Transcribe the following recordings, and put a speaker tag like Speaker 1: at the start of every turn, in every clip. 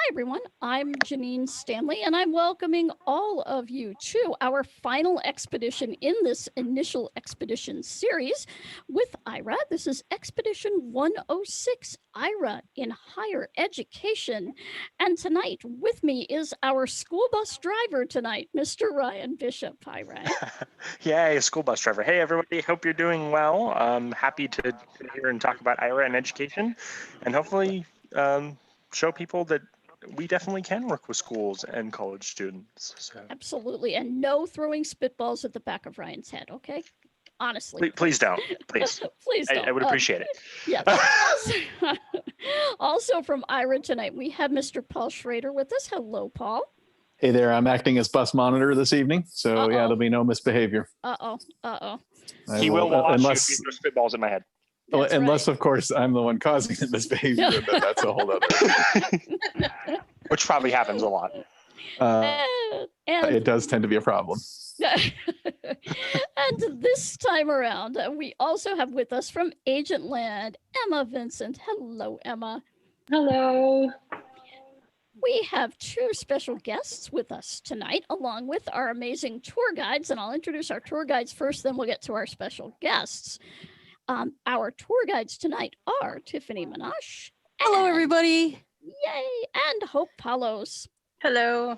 Speaker 1: everyone. I'm Janine Stanley, and I'm welcoming all of you to our final expedition in this initial expedition series with Aira. This is Expedition 106, Aira in Higher Education. And tonight with me is our school bus driver tonight, Mr. Ryan Bishop. Hi, Ryan.
Speaker 2: Yay, school bus driver. Hey, everybody. Hope you're doing well. I'm happy to sit here and talk about Aira and education, and hopefully show people that we definitely can work with schools and college students. So.
Speaker 1: Absolutely. And no throwing spitballs at the back of Ryan's head, okay? Honestly.
Speaker 2: Please don't. Please.
Speaker 1: Please don't.
Speaker 2: I would appreciate it.
Speaker 1: Yeah. Also from Aira tonight, we have Mr. Paul Schroeder with us. Hello, Paul.
Speaker 3: Hey there, I'm acting as bus monitor this evening, so yeah, there'll be no misbehavior.
Speaker 2: He will watch unless you throw spitballs at my head.
Speaker 3: Unless, of course, I'm the one causing the misbehavior, but that's a whole other.
Speaker 2: Which probably happens a lot.
Speaker 3: It does tend to be a problem.
Speaker 1: And this time around, we also have with us from Agent Land, Emma Vincent. Hello, Emma.
Speaker 4: Hello.
Speaker 1: We have two special guests with us tonight, along with our amazing tour guides, and I'll introduce our tour guides first, then we'll get to our special guests. Our tour guides tonight are Tiffany, Manosh.
Speaker 5: Hello, everybody.
Speaker 1: Yay, and Hope Paulos.
Speaker 4: Hello.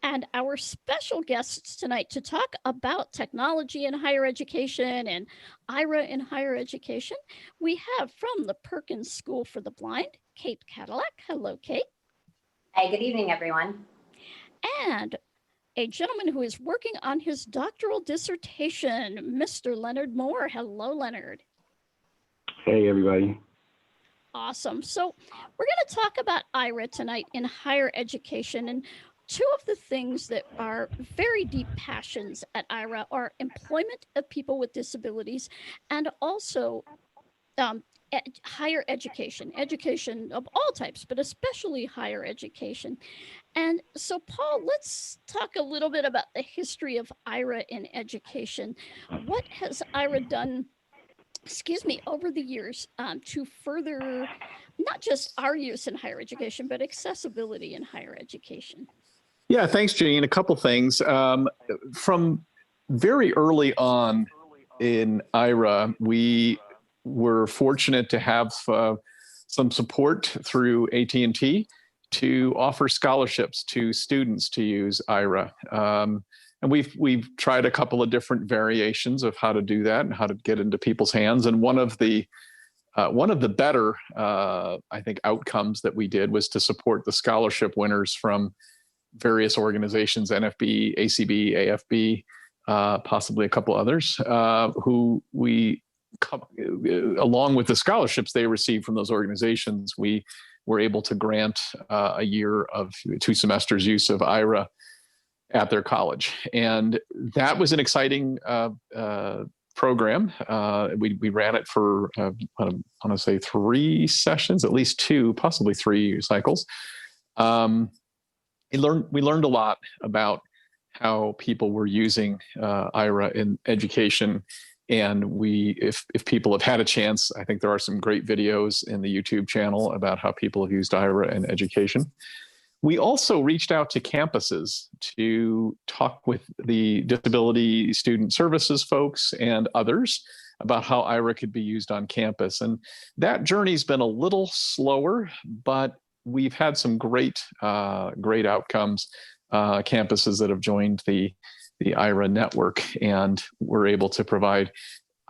Speaker 1: And our special guests tonight to talk about technology in higher education and Aira in higher education, we have from the Perkins School for the Blind, Kate Katulak. Hello, Kate.
Speaker 6: Hi, good evening, everyone.
Speaker 1: And a gentleman who is working on his doctoral dissertation, Mr. Leonard Moore. Hello, Leonard.
Speaker 7: Hey, everybody.
Speaker 1: Awesome. So we're going to talk about Aira tonight in higher education. And two of the things that are very deep passions at Aira are employment of people with disabilities and also higher education of all types, but especially higher education. And so, Paul, let's talk a little bit about the history of Aira in education. What has Aira done, over the years to further not just our use in higher education, but accessibility in higher education?
Speaker 3: Yeah, thanks, Janine. A couple things. From very early on in Aira, we were fortunate to have some support through AT&T to offer scholarships to students to use Aira. And we've tried a couple of different variations of how to do that and how to get into people's hands. And one of the better, I think, outcomes that we did was to support the scholarship winners from various organizations, NFB, ACB, AFB, possibly a couple others, who we, along with the scholarships they received from those organizations, we were able to grant a year of 2 semesters use of Aira at their college. And that was an exciting program. We ran it for, I want to say 3 sessions, at least 2, possibly 3 cycles. We learned a lot about how people were using Aira in education. And if people have had a chance, I think there are some great videos in the YouTube channel about how people have used Aira in education. We also reached out to campuses to talk with the disability student services folks and others about how Aira could be used on campus. And that journey's been a little slower, but we've had some great outcomes, campuses that have joined the Aira network, and we're able to provide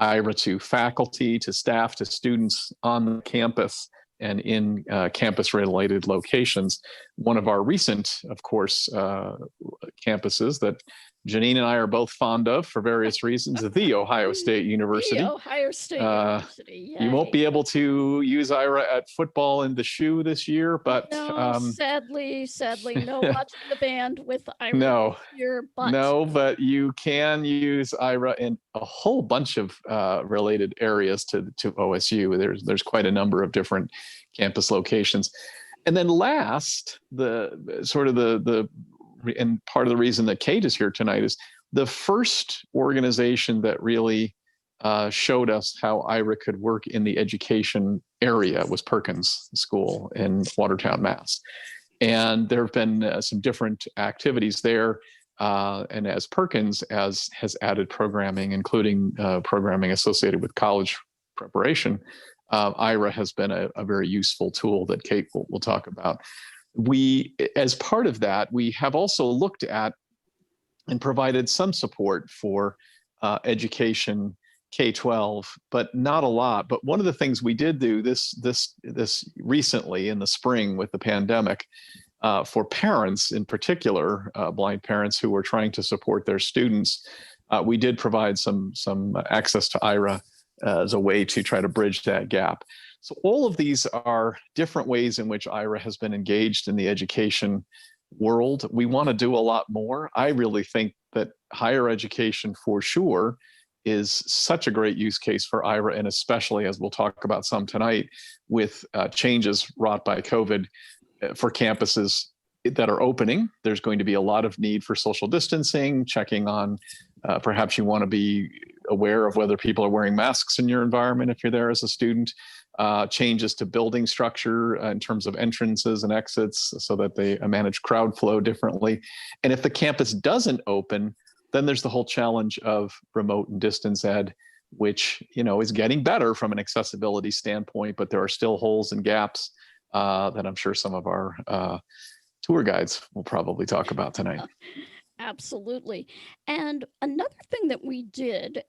Speaker 3: Aira to faculty, to staff, to students on the campus and in campus-related locations. One of our recent, of course, campuses that Janine and I are both fond of for various reasons, The Ohio State University.
Speaker 1: The Ohio State University,
Speaker 3: you won't be able to use Aira at football in the shoe this year, but
Speaker 1: no, sadly, no watching the band with Aira
Speaker 3: no,
Speaker 1: this year, but
Speaker 3: no, but you can use Aira in a whole bunch of related areas to OSU. There's quite a number of different campus locations. And then last, and part of the reason that Kate is here tonight is the first organization that really showed us how Aira could work in the education area was Perkins School in Watertown, Mass. And there have been some different activities there. And as Perkins has added programming, including programming associated with college preparation, Aira has been a very useful tool that Kate will talk about. We, as part of that, we have also looked at and provided some support for education K-12, but not a lot. But one of the things we did do this recently in the spring with the pandemic, for parents in particular, blind parents who were trying to support their students, we did provide some access to Aira as a way to try to bridge that gap. So all of these are different ways in which Aira has been engaged in the education world. We want to do a lot more. I really think that higher education for sure is such a great use case for Aira, and especially, as we'll talk about some tonight, with changes wrought by COVID for campuses that are opening. There's going to be a lot of need for social distancing, checking on, perhaps you want to be aware of whether people are wearing masks in your environment if you're there as a student, changes to building structure in terms of entrances and exits so that they manage crowd flow differently. And if the campus doesn't open, then there's the whole challenge of remote and distance ed, which, you know, is getting better from an accessibility standpoint, but there are still holes and gaps that I'm sure some of our tour guides will probably talk about tonight.
Speaker 1: Absolutely. And another thing that we did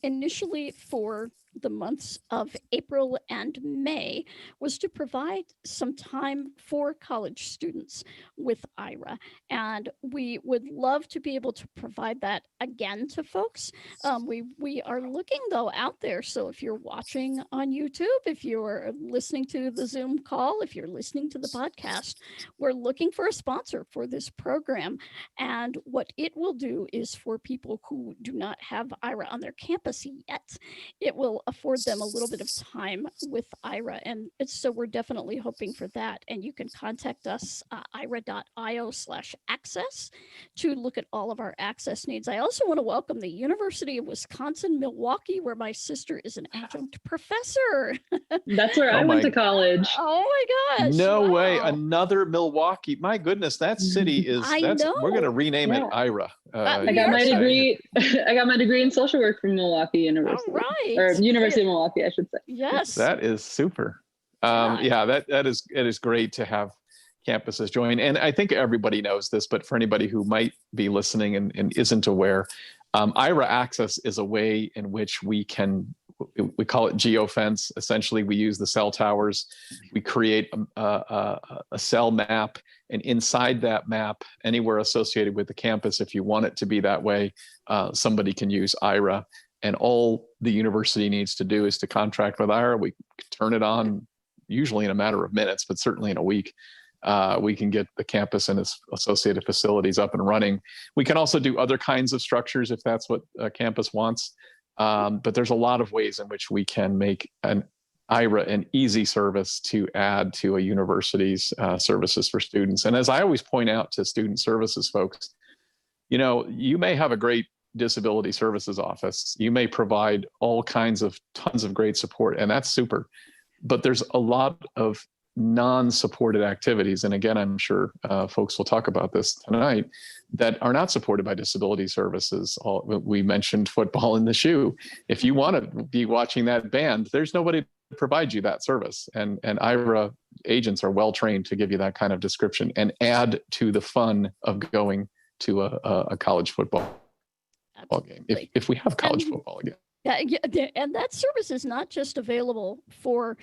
Speaker 1: initially for the months of April and May was to provide some time for college students with Aira. And we would love to be able to provide that again to folks. We are looking though out there. So if you're watching on YouTube, if you're listening to the Zoom call, if you're listening to the podcast, we're looking for a sponsor for this program. And what it will do is for people who do not have Aira on their campus yet, it will afford them a little bit of time with Aira. And so we're definitely hoping for that. And you can contact us, aira.io/access, to look at all of our access needs. I also want to welcome the University of Wisconsin-Milwaukee, where my sister is an adjunct professor.
Speaker 4: That's where I went to college.
Speaker 1: Oh my gosh.
Speaker 3: No way.
Speaker 1: Wow.
Speaker 3: Another Milwaukee. My goodness, that city is,
Speaker 1: I
Speaker 3: we're going to
Speaker 1: know.
Speaker 3: rename it Aira.
Speaker 4: I got my degree. I got my degree in social work from Milwaukee University.
Speaker 1: All right.
Speaker 4: Or University of Milwaukee, I should say.
Speaker 1: Yes.
Speaker 3: That is super.
Speaker 1: Yeah.
Speaker 3: It is great to have campuses join. And I think everybody knows this, but for anybody who might be listening and isn't aware, Aira Access is a way in which we call it geofence. Essentially, we use the cell towers. We create a cell map, and inside that map, anywhere associated with the campus, if you want it to be that way, somebody can use Aira. And all the university needs to do is to contract with Aira. We turn it on usually in a matter of minutes, but certainly in a week. We can get the campus and its associated facilities up and running. We can also do other kinds of structures if that's what a campus wants. But there's a lot of ways in which we can make an Aira an easy service to add to a university's services for students. And as I always point out to student services folks, you know, you may have a great disability services office. You may provide all kinds of tons of great support, and that's super. But there's a lot of non-supported activities, and again, I'm sure folks will talk about this tonight, that are not supported by disability services. We mentioned football in the shoe. If you want to be watching that band, there's nobody to provide you that service. And Aira agents are well trained to give you that kind of description and add to the fun of going to a college football game, if we have college football again.
Speaker 1: Yeah, and that service is not just available for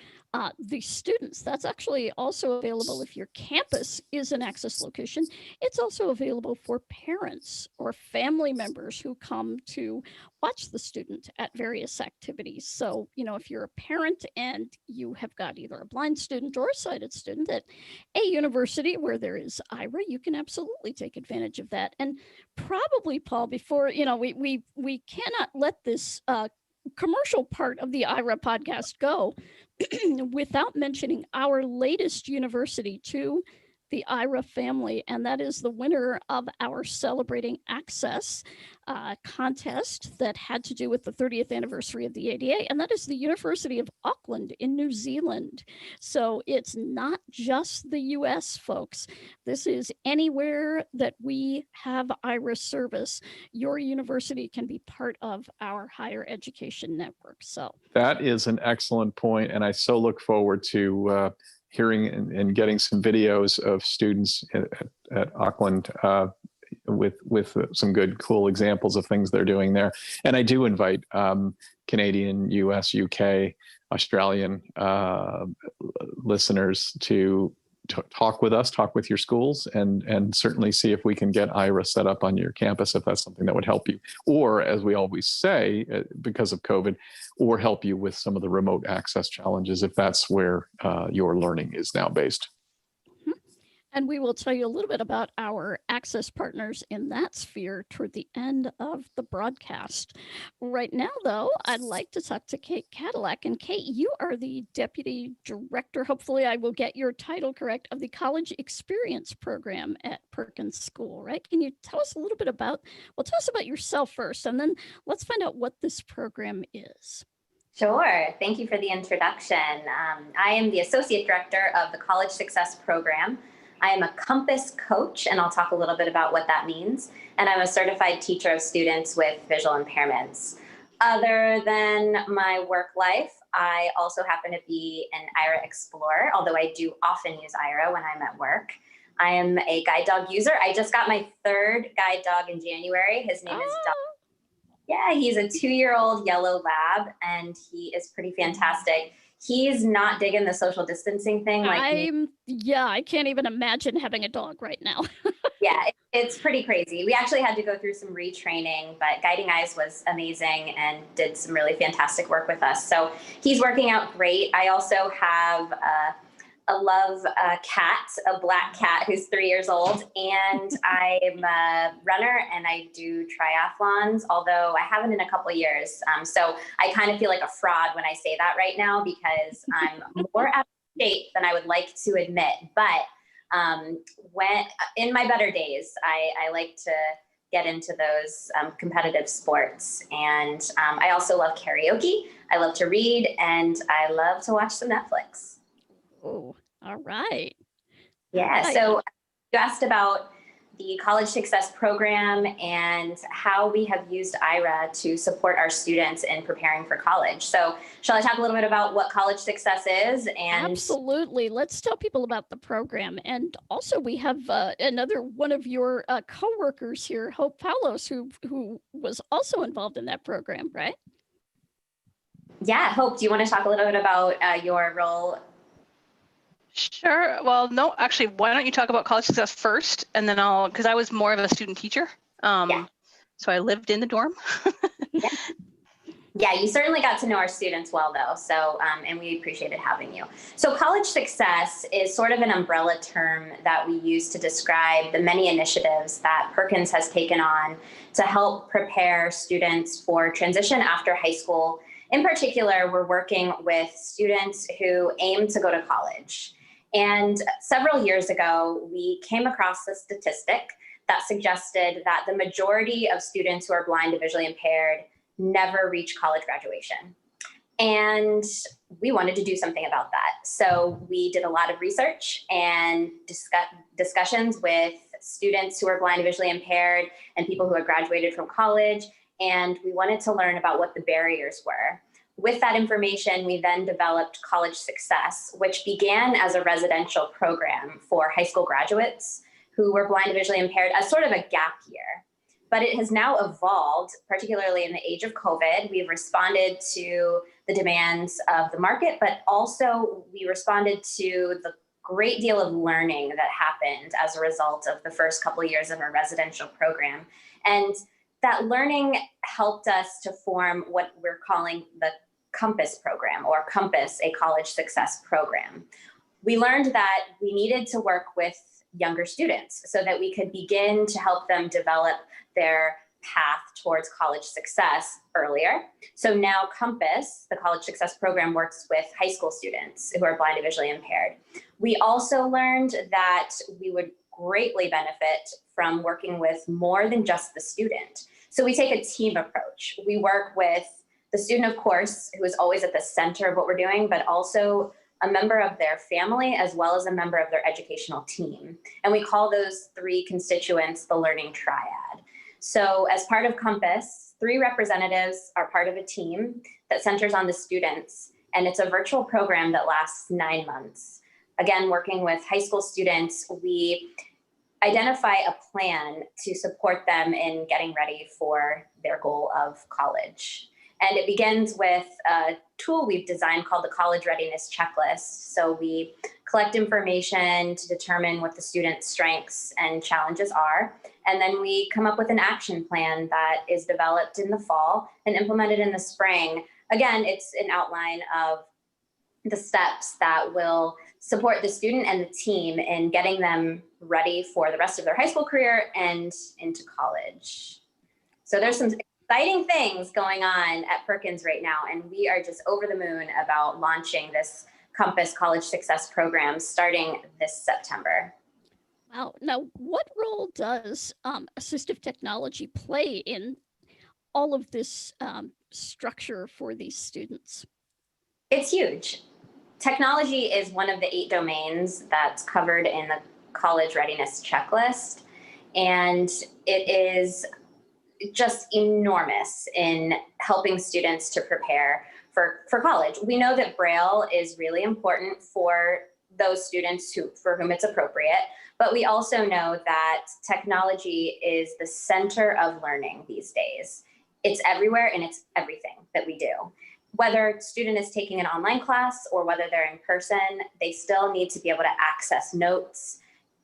Speaker 1: the students. That's actually also available if your campus is an access location. It's also available for parents or family members who come to watch the student at various activities. So, you know, if you're a parent and you have got either a blind student or a sighted student at a university where there is Aira, you can absolutely take advantage of that. And probably, Paul, before, you know, we cannot let this commercial part of the Aira podcast go without mentioning our latest university to the Aira family, and that is the winner of our Celebrating Access contest that had to do with the 30th anniversary of the ADA, and that is the University of Auckland in New Zealand. So it's not just the US, folks. This is anywhere that we have Aira service. Your university can be part of our higher education network. So
Speaker 3: that is an excellent point, and I so look forward to hearing and getting some videos of students at Auckland with some good, cool examples of things they're doing there. And I do invite Canadian, US, UK, Australian listeners to talk with us, talk with your schools, and certainly see if we can get Aira set up on your campus if that's something that would help you. Or, as we always say, because of COVID, or help you with some of the remote access challenges if that's where your learning is now based.
Speaker 1: And we will tell you a little bit about our access partners in that sphere toward the end of the broadcast. Right now, though, I'd like to talk to Kate Katulak. And Kate, you are the Deputy Director, hopefully I will get your title correct, of the College Experience Program at Perkins School, right? Can you tell us a little bit about, well, tell us about yourself first, and then let's find out what this program is.
Speaker 6: Sure. Thank you for the introduction. I am the Associate Director of the College Success Program. I am a Compass coach, and I'll talk a little bit about what that means. And I'm a certified teacher of students with visual impairments. Other than my work life, I also happen to be an Aira explorer, although I do often use Aira when I'm at work. I am a guide dog user. I just got my third guide dog in January. His name is Doug. Yeah, he's a 2-year-old yellow lab, and he is pretty fantastic. He's not digging the social distancing thing like me.
Speaker 1: Yeah, I can't even imagine having a dog right now.
Speaker 6: Yeah, it's pretty crazy. We actually had to go through some retraining, but Guiding Eyes was amazing and did some really fantastic work with us. So he's working out great. I also have a love cat, a black cat who's 3 years old, and I'm a runner and I do triathlons, although I haven't in a couple of years. So I kind of feel like a fraud when I say that right now because I'm more out of shape than I would like to admit. But when in my better days, I like to get into those competitive sports. And I also love karaoke. I love to read, and I love to watch some Netflix.
Speaker 1: Oh, all right.
Speaker 6: Yeah,
Speaker 1: Right.
Speaker 6: so you asked about the College Success Program and how we have used Aira to support our students in preparing for college. So shall I talk a little bit about what College Success is? And
Speaker 1: Absolutely. Let's tell people about the program. And also we have another one of your coworkers here, Hope Paulos, who was also involved in that program, right?
Speaker 6: Yeah, Hope, do you want to talk a little bit about your role?
Speaker 5: Sure. Well, no, actually, why don't you talk about College Success first, and then because I was more of a student teacher.
Speaker 6: Yeah.
Speaker 5: So I lived in the dorm.
Speaker 6: Yeah, you certainly got to know our students well, though. So, and we appreciated having you. So College Success is sort of an umbrella term that we use to describe the many initiatives that Perkins has taken on to help prepare students for transition after high school. In particular, we're working with students who aim to go to college. And several years ago, we came across a statistic that suggested that the majority of students who are blind and visually impaired never reach college graduation. And we wanted to do something about that. So we did a lot of research and discussions with students who are blind and visually impaired and people who had graduated from college. And we wanted to learn about what the barriers were. With that information, we then developed College Success, which began as a residential program for high school graduates who were blind and visually impaired as sort of a gap year. But it has now evolved, particularly in the age of COVID. We've responded to the demands of the market, but also we responded to the great deal of learning that happened as a result of the first couple of years of our residential program. And that learning helped us to form what we're calling the Compass program, or Compass, a College Success program. We learned that we needed to work with younger students so that we could begin to help them develop their path towards college success earlier. So now Compass, the college success program, works with high school students who are blind and visually impaired. We also learned that we would greatly benefit from working with more than just the student. So we take a team approach. We work with the student, of course, who is always at the center of what we're doing, but also a member of their family, as well as a member of their educational team. And we call those three constituents the learning triad. So as part of Compass, 3 representatives are part of a team that centers on the students. And it's a virtual program that lasts 9 months. Again, working with high school students, we identify a plan to support them in getting ready for their goal of college. And it begins with a tool we've designed called the College Readiness Checklist. So we collect information to determine what the student's strengths and challenges are. And then we come up with an action plan that is developed in the fall and implemented in the spring. Again, it's an outline of the steps that will support the student and the team in getting them ready for the rest of their high school career and into college. So there's some exciting things going on at Perkins right now, and we are just over the moon about launching this Compass College Success program starting this September.
Speaker 1: Wow. Now, what role does assistive technology play in all of this structure for these students?
Speaker 6: It's huge. Technology is one of the 8 domains that's covered in the College Readiness Checklist, and it is just enormous in helping students to prepare for college. We know that Braille is really important for those students for whom it's appropriate, but we also know that technology is the center of learning these days. It's everywhere and it's everything that we do. Whether a student is taking an online class or whether they're in person, they still need to be able to access notes,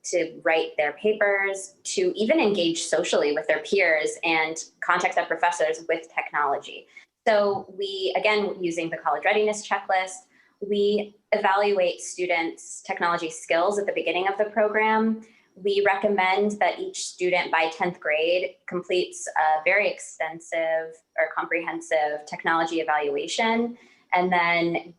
Speaker 6: to write their papers, to even engage socially with their peers and contact their professors with technology. So we, again, using the College Readiness Checklist, we evaluate students' technology skills at the beginning of the program. We recommend that each student by 10th grade completes a very extensive or comprehensive technology evaluation, and then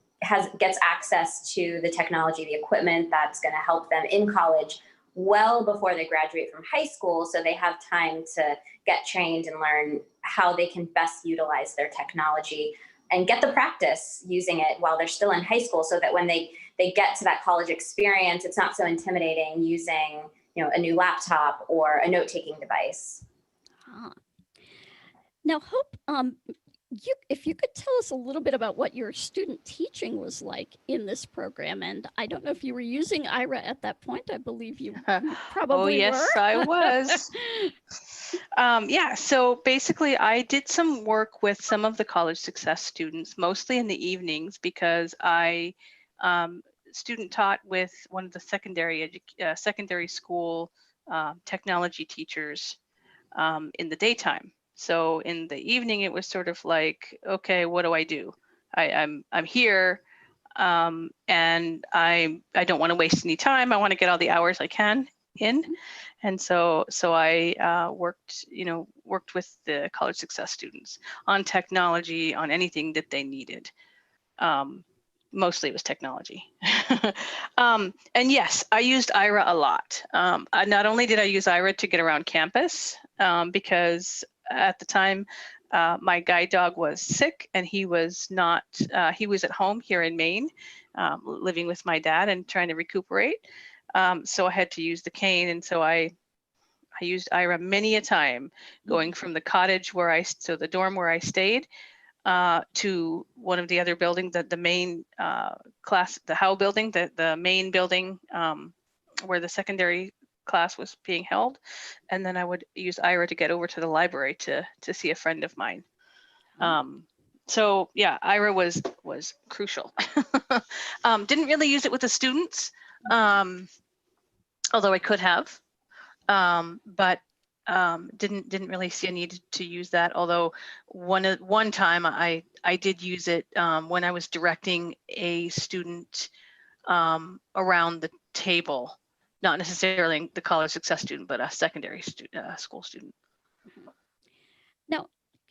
Speaker 6: gets access to the technology, the equipment that's going to help them in college well before they graduate from high school, so they have time to get trained and learn how they can best utilize their technology and get the practice using it while they're still in high school, so that when they get to that college experience, it's not so intimidating using a new laptop or a note-taking device.
Speaker 1: Now, Hope, if you could tell us a little bit about what your student teaching was like in this program. And I don't know if you were using Aira at that point. I believe you probably were.
Speaker 5: Oh, yes, I was. Yeah, so basically I did some work with some of the college success students, mostly in the evenings, because I student taught with one of the secondary school technology teachers in the daytime. So in the evening, it was sort of like, okay, what do I do? I'm here, and I don't want to waste any time. I want to get all the hours I can in, and so I worked with the college success students on technology, on anything that they needed. Mostly it was technology. And yes, I used Aira a lot. Not only did I use Aira to get around campus, because at the time my guide dog was sick and he was at home here in Maine, living with my dad and trying to recuperate. So I had to use the cane, and so I used Aira many a time, going from the cottage the dorm where I stayed, to one of the other buildings, the main the Howe building, the main building where the secondary class was being held. And then I would use Aira to get over to the library to see a friend of mine. So yeah, Aira was crucial. Didn't really use it with the students, although I could have, but didn't really see a need to use that. Although one time I did use it when I was directing a student around the table, not necessarily the college success student, but a secondary school student.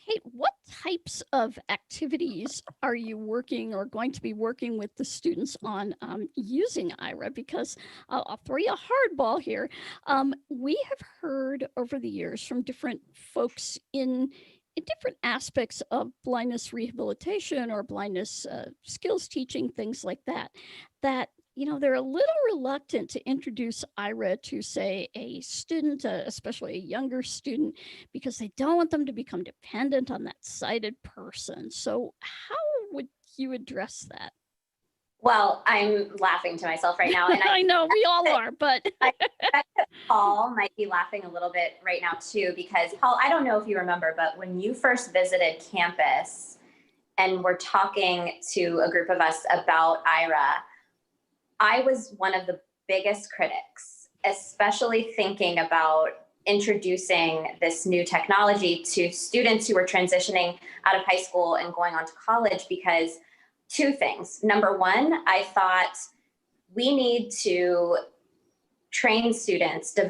Speaker 1: Kate, what types of activities are you working or going to be working with the students on using Aira? Because I'll throw you a hardball here. We have heard over the years from different folks in different aspects of blindness rehabilitation or blindness skills teaching, things like that, that they're a little reluctant to introduce Aira to, say, a student, especially a younger student, because they don't want them to become dependent on that sighted person. So how would you address that?
Speaker 6: Well, I'm laughing to myself right now. And
Speaker 1: I know we all are, but
Speaker 6: I expect that Paul might be laughing a little bit right now too, because Paul, I don't know if you remember, but when you first visited campus and were talking to a group of us about Aira, I was one of the biggest critics, especially thinking about introducing this new technology to students who were transitioning out of high school and going on to college, because two things. Number one, I thought we need to train students to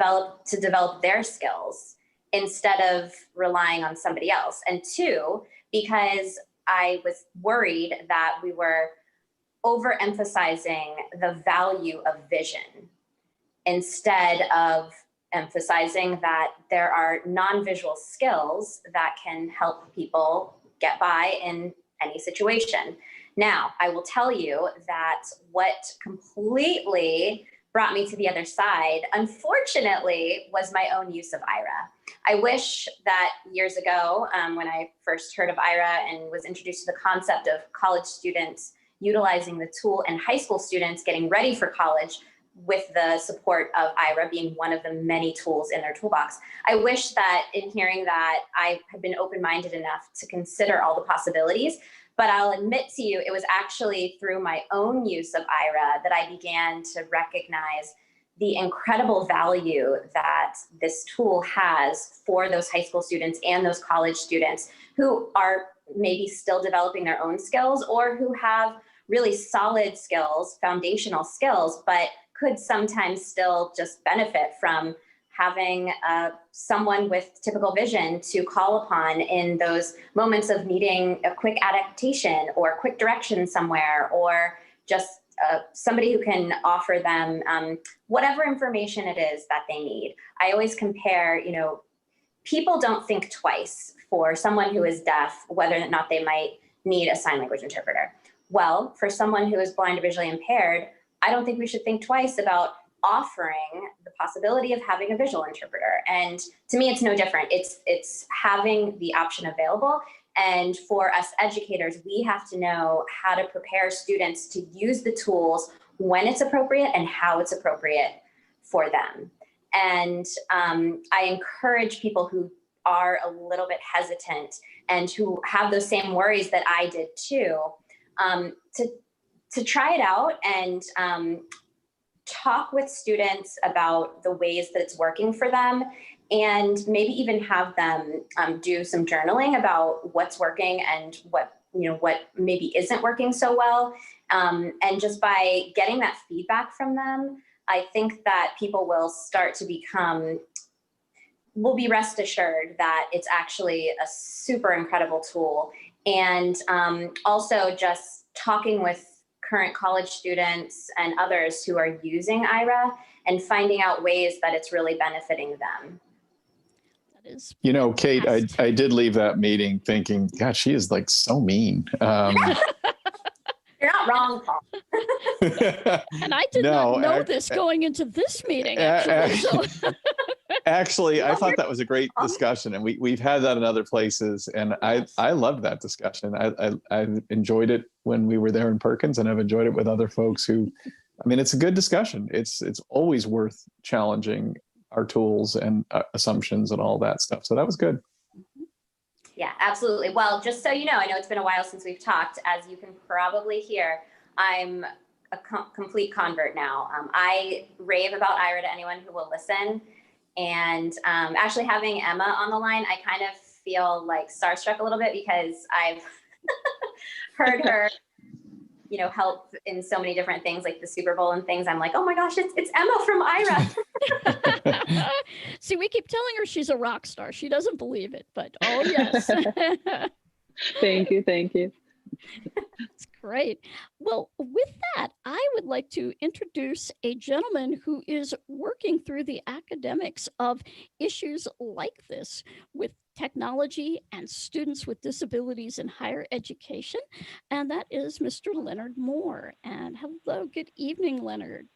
Speaker 6: develop their skills instead of relying on somebody else. And two, because I was worried that we were overemphasizing the value of vision instead of emphasizing that there are non-visual skills that can help people get by in any situation. Now, I will tell you that what completely brought me to the other side, unfortunately, was my own use of Aira. I wish that years ago, when I first heard of Aira and was introduced to the concept of college students utilizing the tool and high school students getting ready for college with the support of Aira being one of the many tools in their toolbox. I wish that in hearing that, I had been open-minded enough to consider all the possibilities, but I'll admit to you, it was actually through my own use of Aira that I began to recognize the incredible value that this tool has for those high school students and those college students who are maybe still developing their own skills or who have really solid skills, foundational skills, but could sometimes still just benefit from having someone with typical vision to call upon in those moments of needing a quick adaptation or quick direction somewhere, or just somebody who can offer them whatever information it is that they need. I always compare, people don't think twice for someone who is deaf, whether or not they might need a sign language interpreter. Well, for someone who is blind or visually impaired, I don't think we should think twice about offering the possibility of having a visual interpreter. And to me, it's no different. It's having the option available. And for us educators, we have to know how to prepare students to use the tools when it's appropriate and how it's appropriate for them. And I encourage people who are a little bit hesitant and who have those same worries that I did too, to try it out and talk with students about the ways that it's working for them, and maybe even have them do some journaling about what's working and what maybe isn't working so well. And just by getting that feedback from them, I think that people will start to will be rest assured that it's actually a super incredible tool. And also just talking with current college students and others who are using Aira and finding out ways that it's really benefiting them.
Speaker 1: that is,
Speaker 3: Kate, I did leave that meeting thinking, God, she is like so mean.
Speaker 6: You're not wrong, Paul.
Speaker 1: and I did not know this going into this meeting, actually.
Speaker 3: Actually, I thought that was a great discussion, and we've had that in other places, and
Speaker 1: Yes.
Speaker 3: I loved that discussion. I enjoyed it when we were there in Perkins, and I've enjoyed it with other folks who, it's a good discussion. It's always worth challenging our tools and assumptions and all that stuff. So that was good.
Speaker 6: Yeah, absolutely. Well, just so you know, I know it's been a while since we've talked. As you can probably hear, I'm a complete convert now. I rave about Aira to anyone who will listen. And actually having Emma on the line, I kind of feel like starstruck a little bit because I've heard her, help in so many different things like the Super Bowl and things. I'm like, oh my gosh, it's Emma from Aira.
Speaker 1: See, we keep telling her she's a rock star. She doesn't believe it, but oh yes.
Speaker 4: Thank you. Thank you.
Speaker 1: That's great. Well, with that, I would like to introduce a gentleman who is working through the academics of issues like this with technology and students with disabilities in higher education, and that is Mr. Leonard Moore. And hello, good evening, Leonard.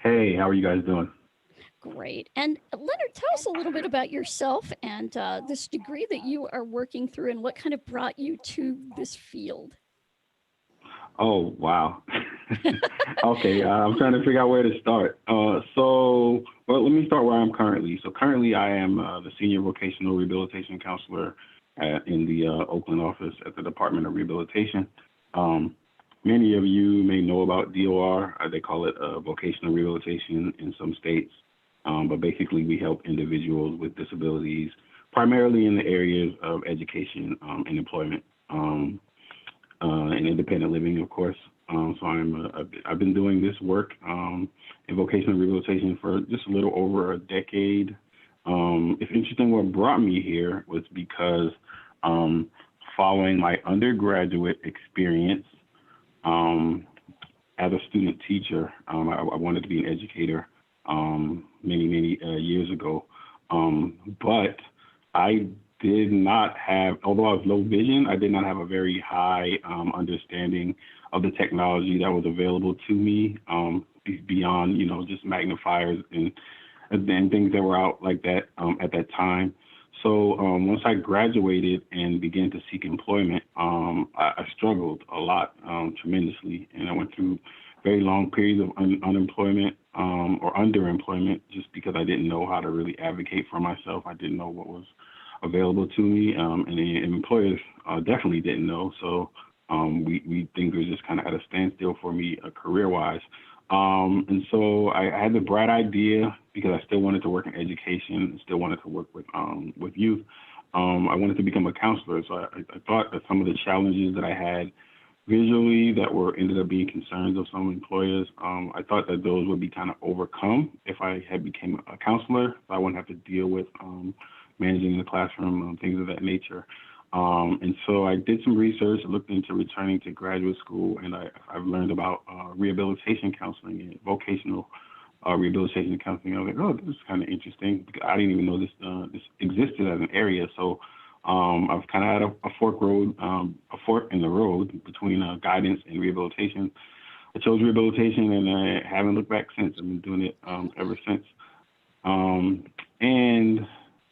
Speaker 7: Hey, how are you guys doing?
Speaker 1: Great. And Leonard, tell us a little bit about yourself and this degree that you are working through and what kind of brought you to this field.
Speaker 7: Oh, wow. Okay, I'm trying to figure out where to start. Well, let me start where I'm currently. So currently I am the Senior Vocational Rehabilitation Counselor in the Oakland office at the Department of Rehabilitation. Many of you may know about DOR. They call it vocational rehabilitation in some states. But basically, we help individuals with disabilities, primarily in the areas of education and employment and independent living, of course. So I've been doing this work in vocational rehabilitation for just a little over a decade. It's interesting. What brought me here was because following my undergraduate experience as a student teacher, I wanted to be an educator. Many years ago. But I did not have, although I was low vision, I did not have a very high understanding of the technology that was available to me beyond, just magnifiers and things that were out like that at that time. So once I graduated and began to seek employment, I struggled a lot, tremendously, and I went through very long periods of unemployment or underemployment just because I didn't know how to really advocate for myself. I didn't know what was available to me, and the employers definitely didn't know. So we things were just kind of at a standstill for me career-wise. And so I had the bright idea, because I still wanted to work in education, still wanted to work with youth. I wanted to become a counselor. So I thought that some of the challenges that I had visually that ended up being concerns of some employers, I thought that those would be kind of overcome if I had became a counselor. So I wouldn't have to deal with managing in the classroom, things of that nature. And so I did some research, looked into returning to graduate school, and I've learned about rehabilitation counseling and vocational rehabilitation counseling. I was like, oh, this is kind of interesting. I didn't even know this existed as an area. So I was kind of at a fork in the road between guidance and rehabilitation. I chose rehabilitation, and I haven't looked back since. I've been doing it ever since. And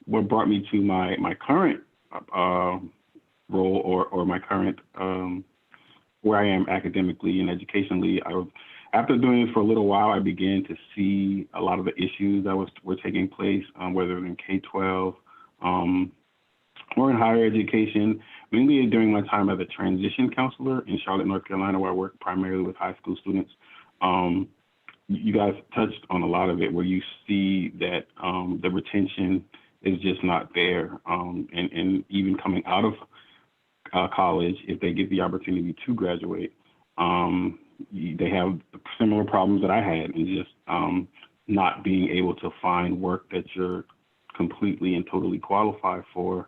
Speaker 7: what brought me to my current role or my current where I am academically and educationally, after doing it for a little while, I began to see a lot of the issues that were taking place, whether in K-12 or in higher education, mainly during my time as a transition counselor in Charlotte, North Carolina, where I work primarily with high school students. You guys touched on a lot of it, where you see that the retention is just not there. And even coming out of college, if they get the opportunity to graduate, they have similar problems that I had, and just not being able to find work that you're completely and totally qualified for,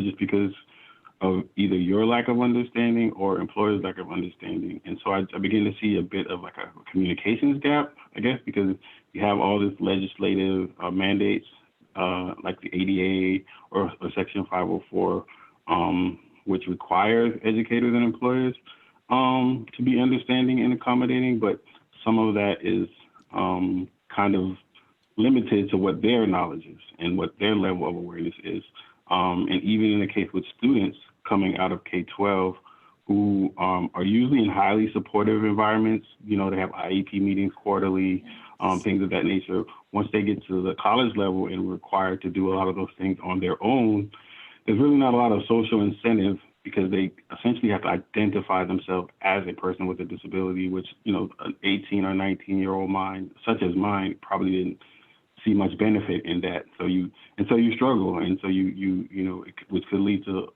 Speaker 7: just because of either your lack of understanding or employers' lack of understanding. And so I began to see a bit of like a communications gap, I guess, because you have all this legislative mandates, like the ADA or Section 504, which requires educators and employers to be understanding and accommodating, but some of that is kind of limited to what their knowledge is and what their level of awareness is. And even in the case with students coming out of K-12 who are usually in highly supportive environments, they have IEP meetings quarterly, things of that nature. Once they get to the college level and required to do a lot of those things on their own, there's really not a lot of social incentive, because they essentially have to identify themselves as a person with a disability, which, an 18 or 19-year-old mind, such as mine, probably didn't see much benefit in that. So you struggle. And so which could lead to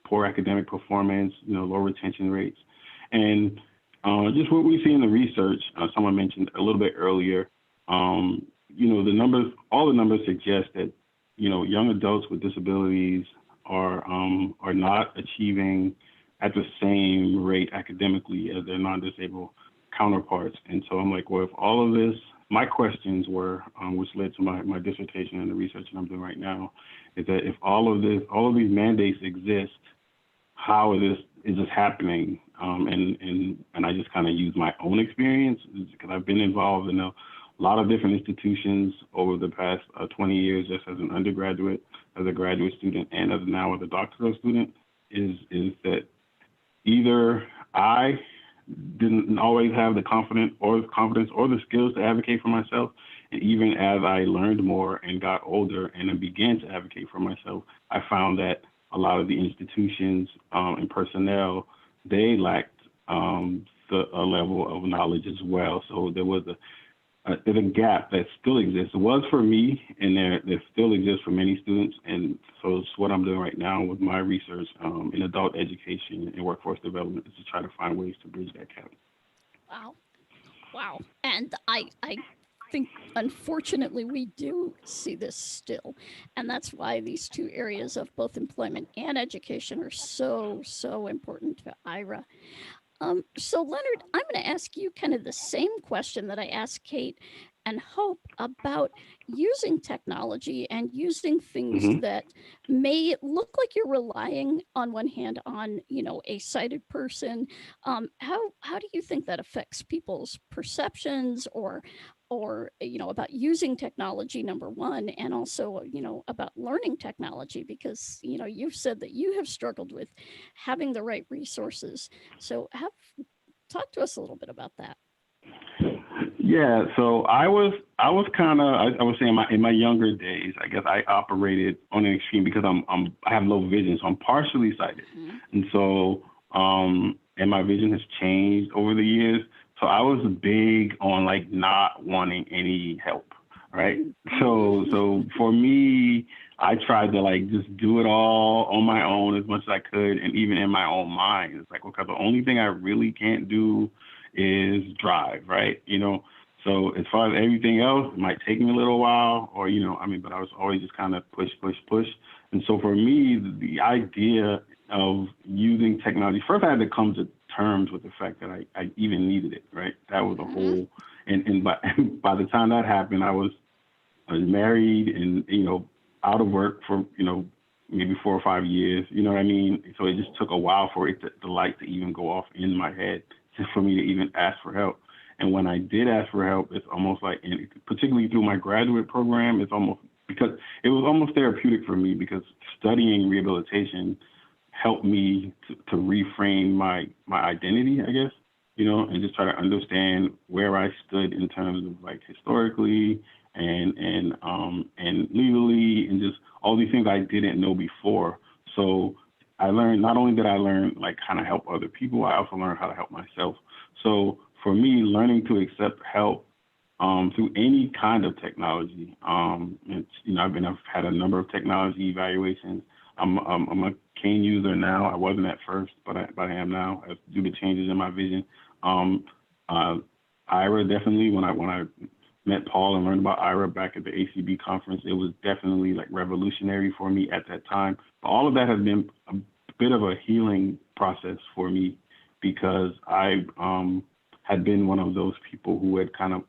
Speaker 7: poor academic performance, low retention rates. And just what we see in the research, someone mentioned a little bit earlier, all the numbers suggest that, young adults with disabilities are not achieving at the same rate academically as their non-disabled counterparts. And so I'm like, well, if all of this, my questions were, which led to my dissertation and the research that I'm doing right now, is that if all of these mandates exist, how is this happening? And I just kind of use my own experience because I've been involved in a lot of different institutions over the past 20 years, just as an undergraduate, as a graduate student, and now as a doctoral student, is that either I didn't always have the confidence or the skills to advocate for myself. And even as I learned more and got older and I began to advocate for myself, I found that a lot of the institutions and personnel, they lacked a level of knowledge as well. So there was there's a gap that still exists. It was for me, and there still exists for many students. And so it's what I'm doing right now with my research in adult education and workforce development, is to try to find ways to bridge that gap.
Speaker 1: Wow. And I think, unfortunately, we do see this still. And that's why these two areas of both employment and education are so, so important to Aira. So Leonard, I'm going to ask you kind of the same question that I asked Kate and Hope about using technology and using things that may look like you're relying on one hand on, a sighted person. How do you think that affects people's perceptions or about using technology, number one, and also, about learning technology, because, you've said that you have struggled with having the right resources. So talk to us a little bit about that.
Speaker 7: Yeah, so I was kind of, I would say in my younger days, I guess I operated on an extreme because I have low vision, so I'm partially sighted, and so and my vision has changed over the years. So I was big on like not wanting any help, right? So for me, I tried to like just do it all on my own as much as I could, and even in my own mind, it's like, okay, the only thing I really can't do is drive, right? So as far as everything else, it might take me a little while, or but I was always just kind of push. And so for me, the idea of using technology, first I had to come to terms with the fact that I even needed it, right? That was a whole, and by the time that happened, I was married and, out of work for, maybe 4 or 5 years, you know what I mean? So it just took a while for the light to even go off in my head, just for me to even ask for help. And when I did ask for help, it's almost like, and particularly through my graduate program, it's almost, because it was almost therapeutic for me, because studying rehabilitation helped me to reframe my identity, I guess, and just try to understand where I stood in terms of like historically and legally, and just all these things I didn't know before. So I learned, not only did I learn like how to help other people, I also learned how to help myself. So for me, learning to accept help through any kind of technology, I've had a number of technology evaluations. I'm a cane user now. I wasn't at first, but I am now due to changes in my vision. Aira, definitely, when I met Paul and learned about Aira back at the ACB conference, it was definitely like revolutionary for me at that time. But all of that has been a bit of a healing process for me, because I had been one of those people who had kind of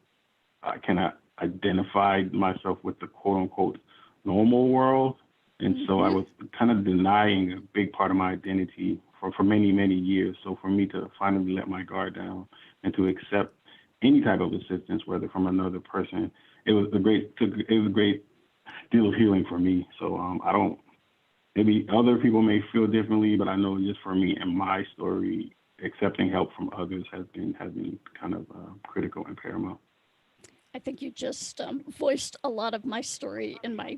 Speaker 7: identified myself with the quote unquote normal world. And so I was kind of denying a big part of my identity for many, many years. So for me to finally let my guard down and to accept any type of assistance, whether from another person, it was a great deal of healing for me. So maybe other people may feel differently, but I know just for me and my story, accepting help from others has been kind of critical and paramount.
Speaker 1: I think you just voiced a lot of my story in my,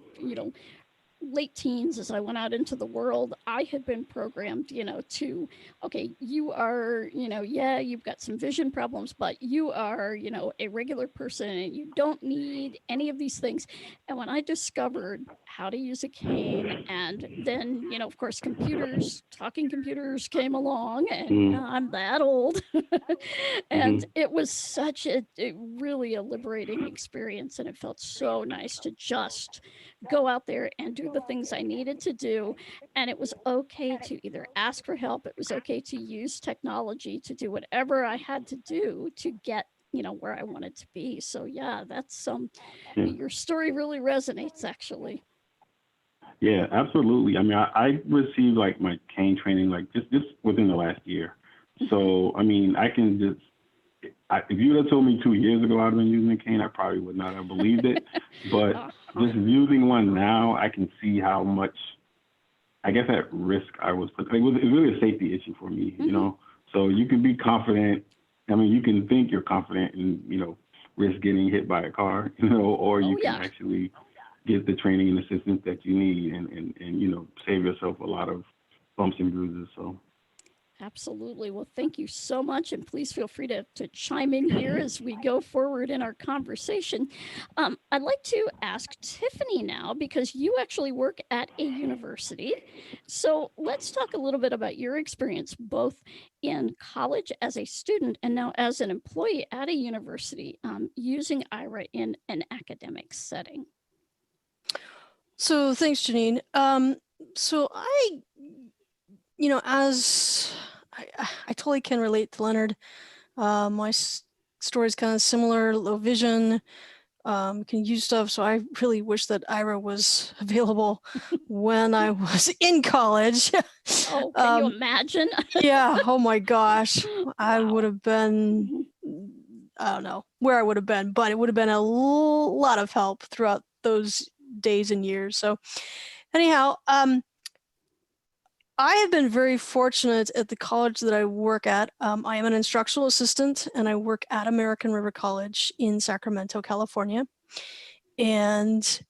Speaker 1: late teens, as I went out into the world, I had been programmed, to, okay, you are, yeah, you've got some vision problems, but you are, a regular person and you don't need any of these things. And when I discovered how to use a cane, and then, of course, talking computers came along, and I'm that old. And it was such a really a liberating experience. And it felt so nice to just go out there and do the things I needed to do. And it was okay to either ask for help. It was okay to use technology to do whatever I had to do to get, where I wanted to be. So yeah, that's your story really resonates, actually.
Speaker 7: Yeah, absolutely. I mean, I received like my cane training like just within the last year. So I mean, I can just if you had told me 2 years ago I'd have been using a cane, I probably would not have believed it. But just using one now, I can see how much, I guess, at risk I was put. It was really a safety issue for me, So you can be confident. I mean, you can think you're confident and, risk getting hit by a car, or you can actually get the training and assistance that you need and save yourself a lot of bumps and bruises. So.
Speaker 1: Absolutely. Well, thank you so much. And please feel free to chime in here as we go forward in our conversation. I'd like to ask Tiffany now, because you actually work at a university. So let's talk a little bit about your experience, both in college as a student and now as an employee at a university, using Aira in an academic setting.
Speaker 8: So thanks, Janine. So as I totally can relate to Leonard. My story is kind of similar, low vision, can use stuff. So I really wish that Aira was available when I was in college.
Speaker 1: Oh, can you imagine?
Speaker 8: Yeah. Oh my gosh. Wow. I would have been, I don't know where I would have been, but it would have been a lot of help throughout those days and years. So anyhow, I have been very fortunate at the college that I work at. I am an instructional assistant and I work at American River College in Sacramento, California. And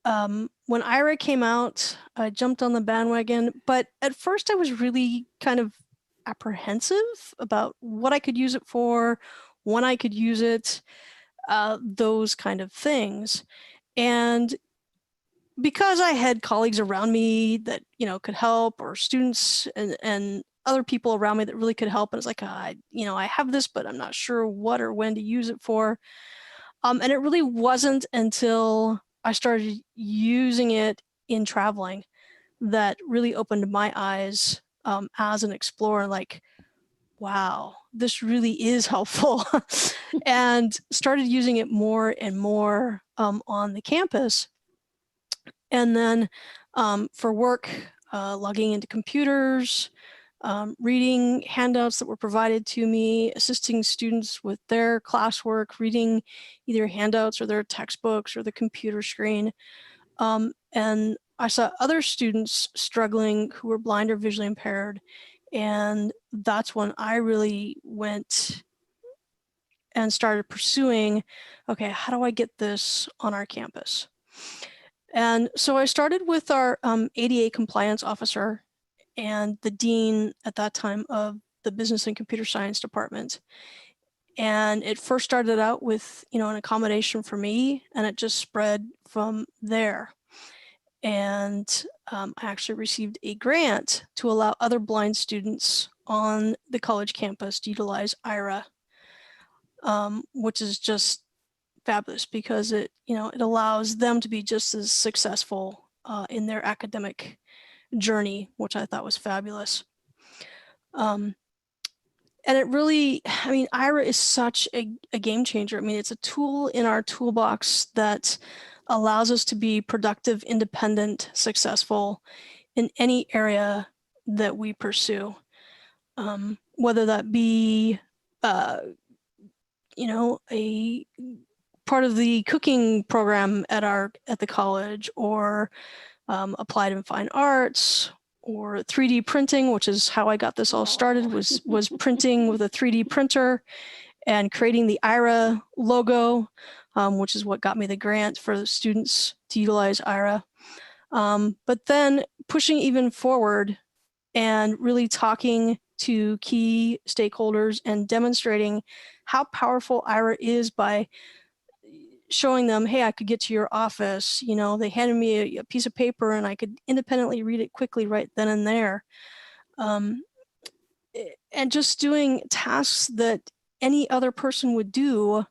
Speaker 8: when Aira came out, I jumped on the bandwagon, but at first I was really kind of apprehensive about what I could use it for, when I could use it, those kind of things. And because I had colleagues around me that, could help, or students and other people around me that really could help, and it's like, I have this, but I'm not sure what or when to use it for. And it really wasn't until I started using it in traveling that really opened my eyes as an explorer, like, wow, this really is helpful. And started using it more and more on the campus. And then for work, logging into computers, reading handouts that were provided to me, assisting students with their classwork, reading either handouts or their textbooks or the computer screen. And I saw other students struggling who were blind or visually impaired. And that's when I really went and started pursuing, okay, how do I get this on our campus? And so I started with our ADA compliance officer and the dean at that time of the business and computer science department. And it first started out with, an accommodation for me, and it just spread from there. And I actually received a grant to allow other blind students on the college campus to utilize Aira, which is just fabulous because it allows them to be just as successful in their academic journey, which I thought was fabulous. And it really, Aira is such a game changer. It's a tool in our toolbox that allows us to be productive, independent, successful in any area that we pursue, whether that be, a part of the cooking program at the college, or applied and fine arts, or 3D printing, which is how I got this all started, was printing with a 3D printer and creating the Aira logo, which is what got me the grant for the students to utilize Aira. But then pushing even forward and really talking to key stakeholders and demonstrating how powerful Aira is by showing them, hey, I could get to your office. You know, they handed me a piece of paper and I could independently read it quickly right then and there. And just doing tasks that any other person would do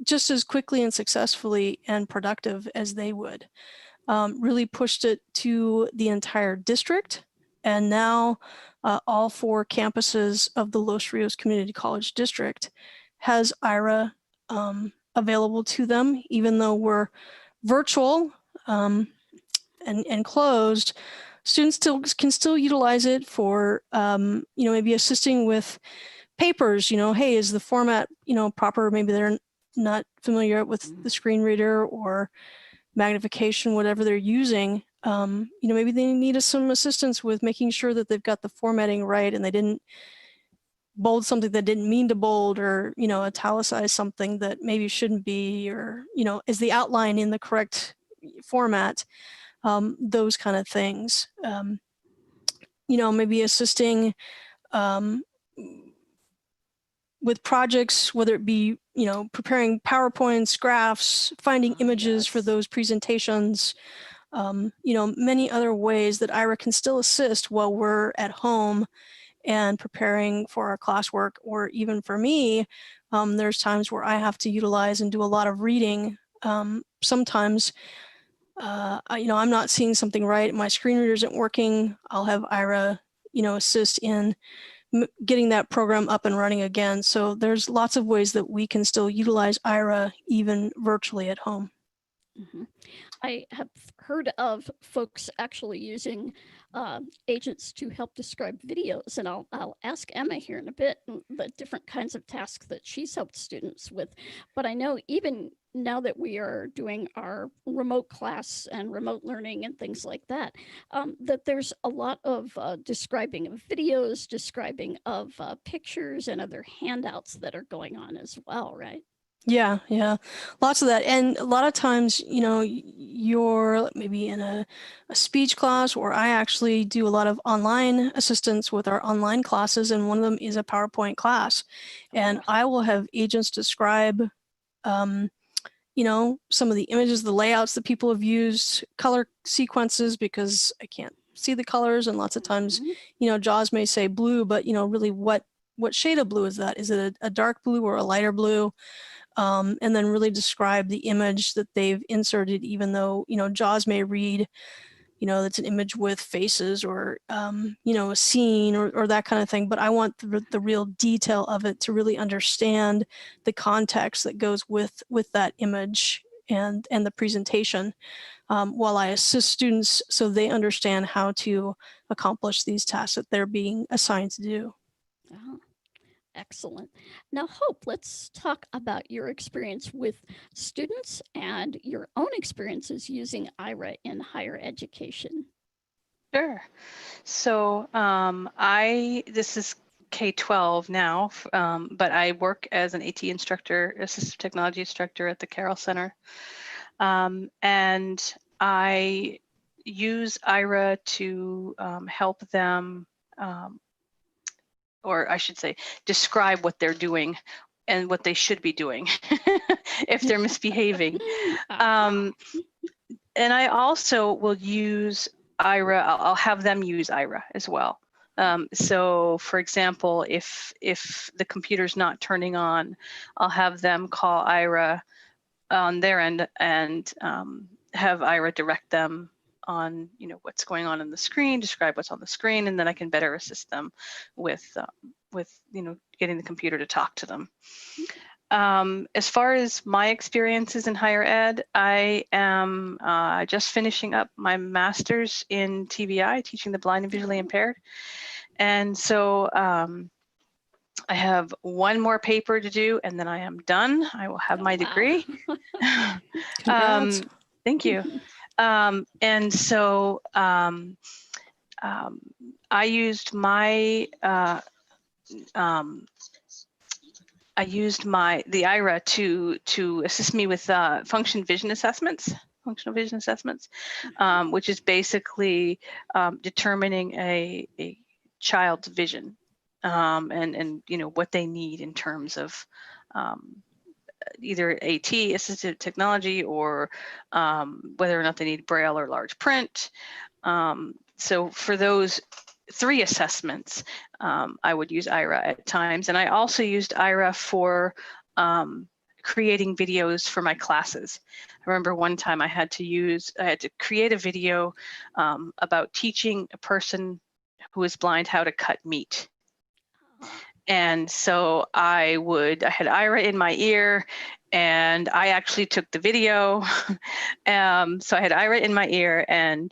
Speaker 8: just as quickly and successfully and productive as they would. Really pushed it to the entire district. And now all 4 campuses of the Los Rios Community College District has Aira available to them, even though we're virtual and closed. Students can still utilize it for, you know, maybe assisting with papers. You know, hey, is the format, you know, proper? Maybe they're not familiar with the screen reader or magnification, whatever they're using. You know, maybe they need some assistance with making sure that they've got the formatting right and they didn't bold something that didn't mean to bold, or, you know, italicize something that maybe shouldn't be, or, you know, is the outline in the correct format? Those kind of things. You know, maybe assisting with projects, whether it be, you know, preparing PowerPoints, graphs, finding images for those presentations, you know, many other ways that Aira can still assist while we're at home and preparing for our classwork. Or even for me, there's times where I have to utilize and do a lot of reading. Sometimes, you know, I'm not seeing something right, my screen reader isn't working, I'll have Aira, you know, assist in getting that program up and running again. So there's lots of ways that we can still utilize Aira even virtually at home.
Speaker 1: Mm-hmm. I have heard of folks actually using agents to help describe videos, and I'll ask Emma here in a bit the different kinds of tasks that she's helped students with. But I know even now that we are doing our remote class and remote learning and things like that, that there's a lot of describing of videos, describing of pictures and other handouts that are going on as well, right?
Speaker 8: Yeah, lots of that. And a lot of times, you know, you're maybe in a speech class, or I actually do a lot of online assistance with our online classes, and one of them is a PowerPoint class. And I will have agents describe, you know, some of the images, the layouts that people have used, color sequences, because I can't see the colors. And lots of times, you know, JAWS may say blue, but, you know, really what shade of blue is that? Is it a dark blue or a lighter blue? And then really describe the image that they've inserted, even though, you know, JAWS may read, you know, that's an image with faces, or, you know, a scene, or that kind of thing. But I want the real detail of it to really understand the context that goes with that image and the presentation, while I assist students so they understand how to accomplish these tasks that they're being assigned to do.
Speaker 1: Oh. Excellent. Now, Hope, let's talk about your experience with students and your own experiences using Aira in higher education.
Speaker 5: Sure. So this is K-12 now, but I work as an AT instructor, assistive technology instructor at the Carroll Center. And I use Aira to help them, or I should say, describe what they're doing and what they should be doing if they're misbehaving. And I also will use Aira, I'll have them use Aira as well. So for example, if the computer's not turning on, I'll have them call Aira on their end and have Aira direct them on, you know, what's going on the screen, describe what's on the screen, and then I can better assist them with you know, getting the computer to talk to them. As far as my experiences in higher ed, I am just finishing up my master's in TVI, teaching the blind and visually impaired. And so I have one more paper to do, and then I am done. I will have my degree. Thank you. And so I used my the Aira to assist me with function vision assessments. functional vision assessments, which is basically determining a child's vision and what they need in terms of either AT, assistive technology, or whether or not they need Braille or large print. So for those 3 assessments, I would use Aira at times. And I also used Aira for creating videos for my classes. I remember one time I had to create a video about teaching a person who is blind how to cut meat. And so I had Aira in my ear, and I actually took the video. So I had Aira in my ear, and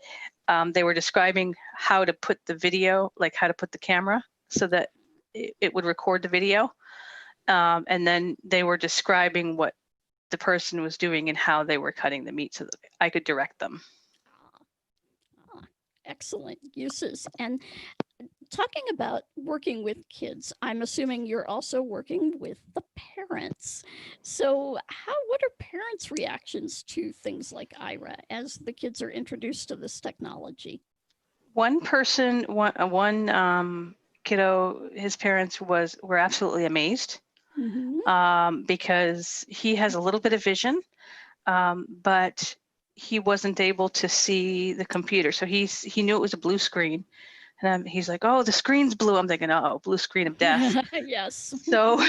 Speaker 5: they were describing how to put the video, like how to put the camera so that it would record the video. And then they were describing what the person was doing and how they were cutting the meat so that I could direct them.
Speaker 1: Excellent uses. And talking about working with kids, I'm assuming you're also working with the parents. So what are parents' reactions to things like Aira as the kids are introduced to this technology?
Speaker 5: One person, one kiddo, his parents were absolutely amazed because he has a little bit of vision, but he wasn't able to see the computer. So he knew it was a blue screen. And he's like, "Oh, the screen's blue." I'm thinking, "Oh, blue screen of death."
Speaker 1: Yes.
Speaker 5: So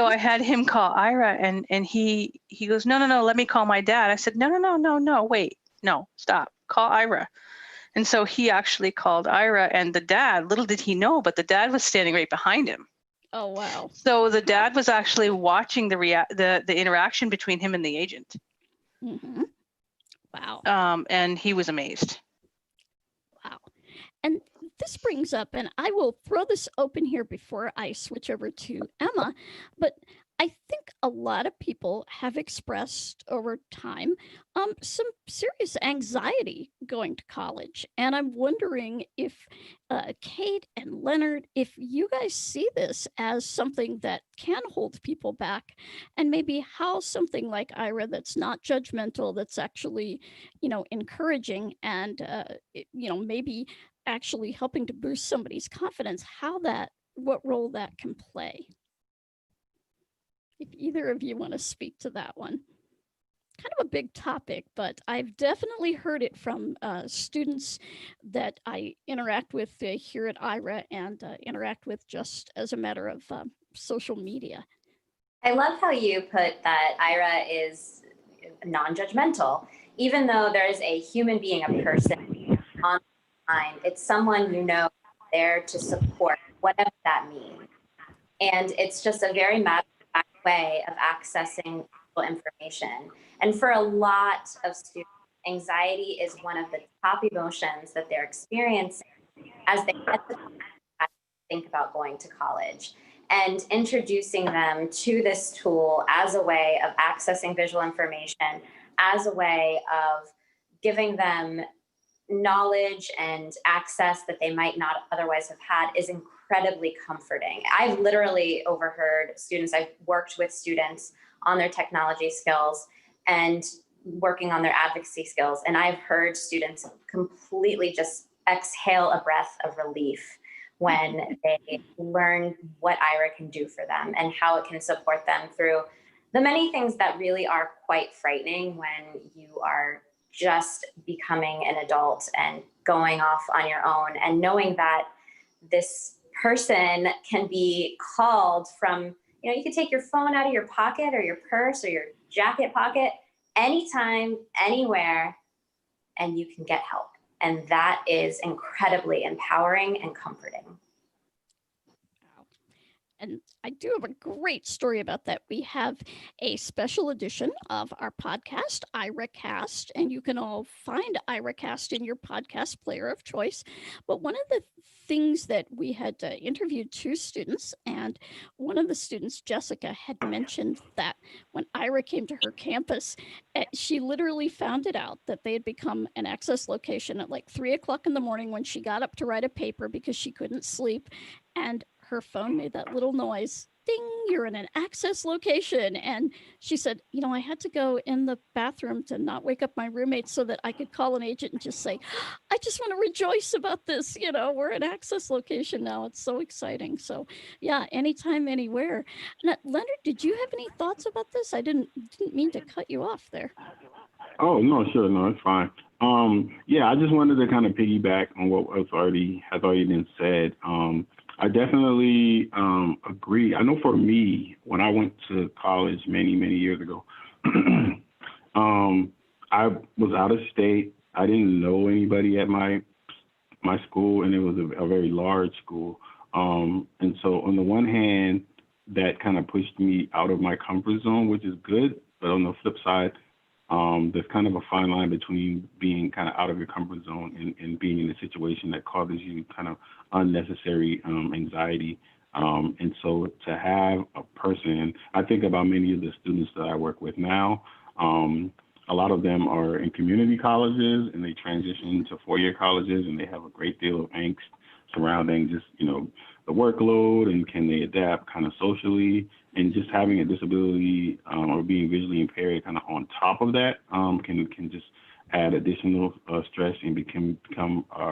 Speaker 5: I had him call Aira, and he goes, "No, let me call my dad." I said, "No, wait, no, stop, call Aira." And so he actually called Aira, and the dad, little did he know, but the dad was standing right behind him.
Speaker 1: Oh, wow.
Speaker 5: So the dad was actually watching the interaction between him and the agent.
Speaker 1: Mm-hmm. Wow.
Speaker 5: And he was amazed.
Speaker 1: Wow. And this brings up, and I will throw this open here before I switch over to Emma, but I think a lot of people have expressed over time some serious anxiety going to college. And I'm wondering if Kate and Leonard, if you guys see this as something that can hold people back, and maybe how something like Aira that's not judgmental, that's actually, encouraging and, maybe actually helping to boost somebody's confidence, what role that can play. If either of you want to speak to that one. Kind of a big topic, but I've definitely heard it from students that I interact with here at Aira and interact with just as a matter of social media.
Speaker 6: I love how you put that Aira is non-judgmental. Even though there's a human being, a person on the line, it's someone there to support, whatever that means. And it's just a very matter-of-fact way of accessing information. And for a lot of students, anxiety is one of the top emotions that they're experiencing as they think about going to college. And introducing them to this tool as a way of accessing visual information, as a way of giving them knowledge and access that they might not otherwise have had is incredibly comforting. I've literally overheard students, I've worked with students on their technology skills and working on their advocacy skills. And I've heard students completely just exhale a breath of relief when they learn what Aira can do for them and how it can support them through the many things that really are quite frightening when you are just becoming an adult and going off on your own, and knowing that this person can be called from, you could take your phone out of your pocket or your purse or your jacket pocket anytime, anywhere, and you can get help. And that is incredibly empowering and comforting.
Speaker 1: And I do have a great story about that. We have a special edition of our podcast, IraCast, and you can all find IraCast in your podcast player of choice. But one of the things that we had interviewed 2 students, and one of the students, Jessica, had mentioned that when Aira came to her campus, she literally found it out that they had become an access location at like 3 o'clock in the morning when she got up to write a paper because she couldn't sleep. And her phone made that little noise, ding, you're in an access location. And she said, you know, I had to go in the bathroom to not wake up my roommate so that I could call an agent and just say, I just want to rejoice about this. You know, we're an access location now. It's so exciting. So yeah, anytime, anywhere. Now, Leonard, did you have any thoughts about this? I didn't mean to cut you off there.
Speaker 7: Oh, no, sure. No, it's fine. Yeah, I just wanted to kind of piggyback on what has already been said. I definitely agree. I know for me, when I went to college many, many years ago, I was out of state. I didn't know anybody at my school, and it was a very large school. And so on the one hand, that kind of pushed me out of my comfort zone, which is good. But on the flip side, there's kind of a fine line between being kind of out of your comfort zone and being in a situation that causes you kind of unnecessary anxiety. And so to have a person, I think about many of the students that I work with now, a lot of them are in community colleges and they transition to four-year colleges, and they have a great deal of angst surrounding just, you know, the workload and can they adapt kind of socially, and just having a disability or being visually impaired kind of on top of that can just add additional stress and become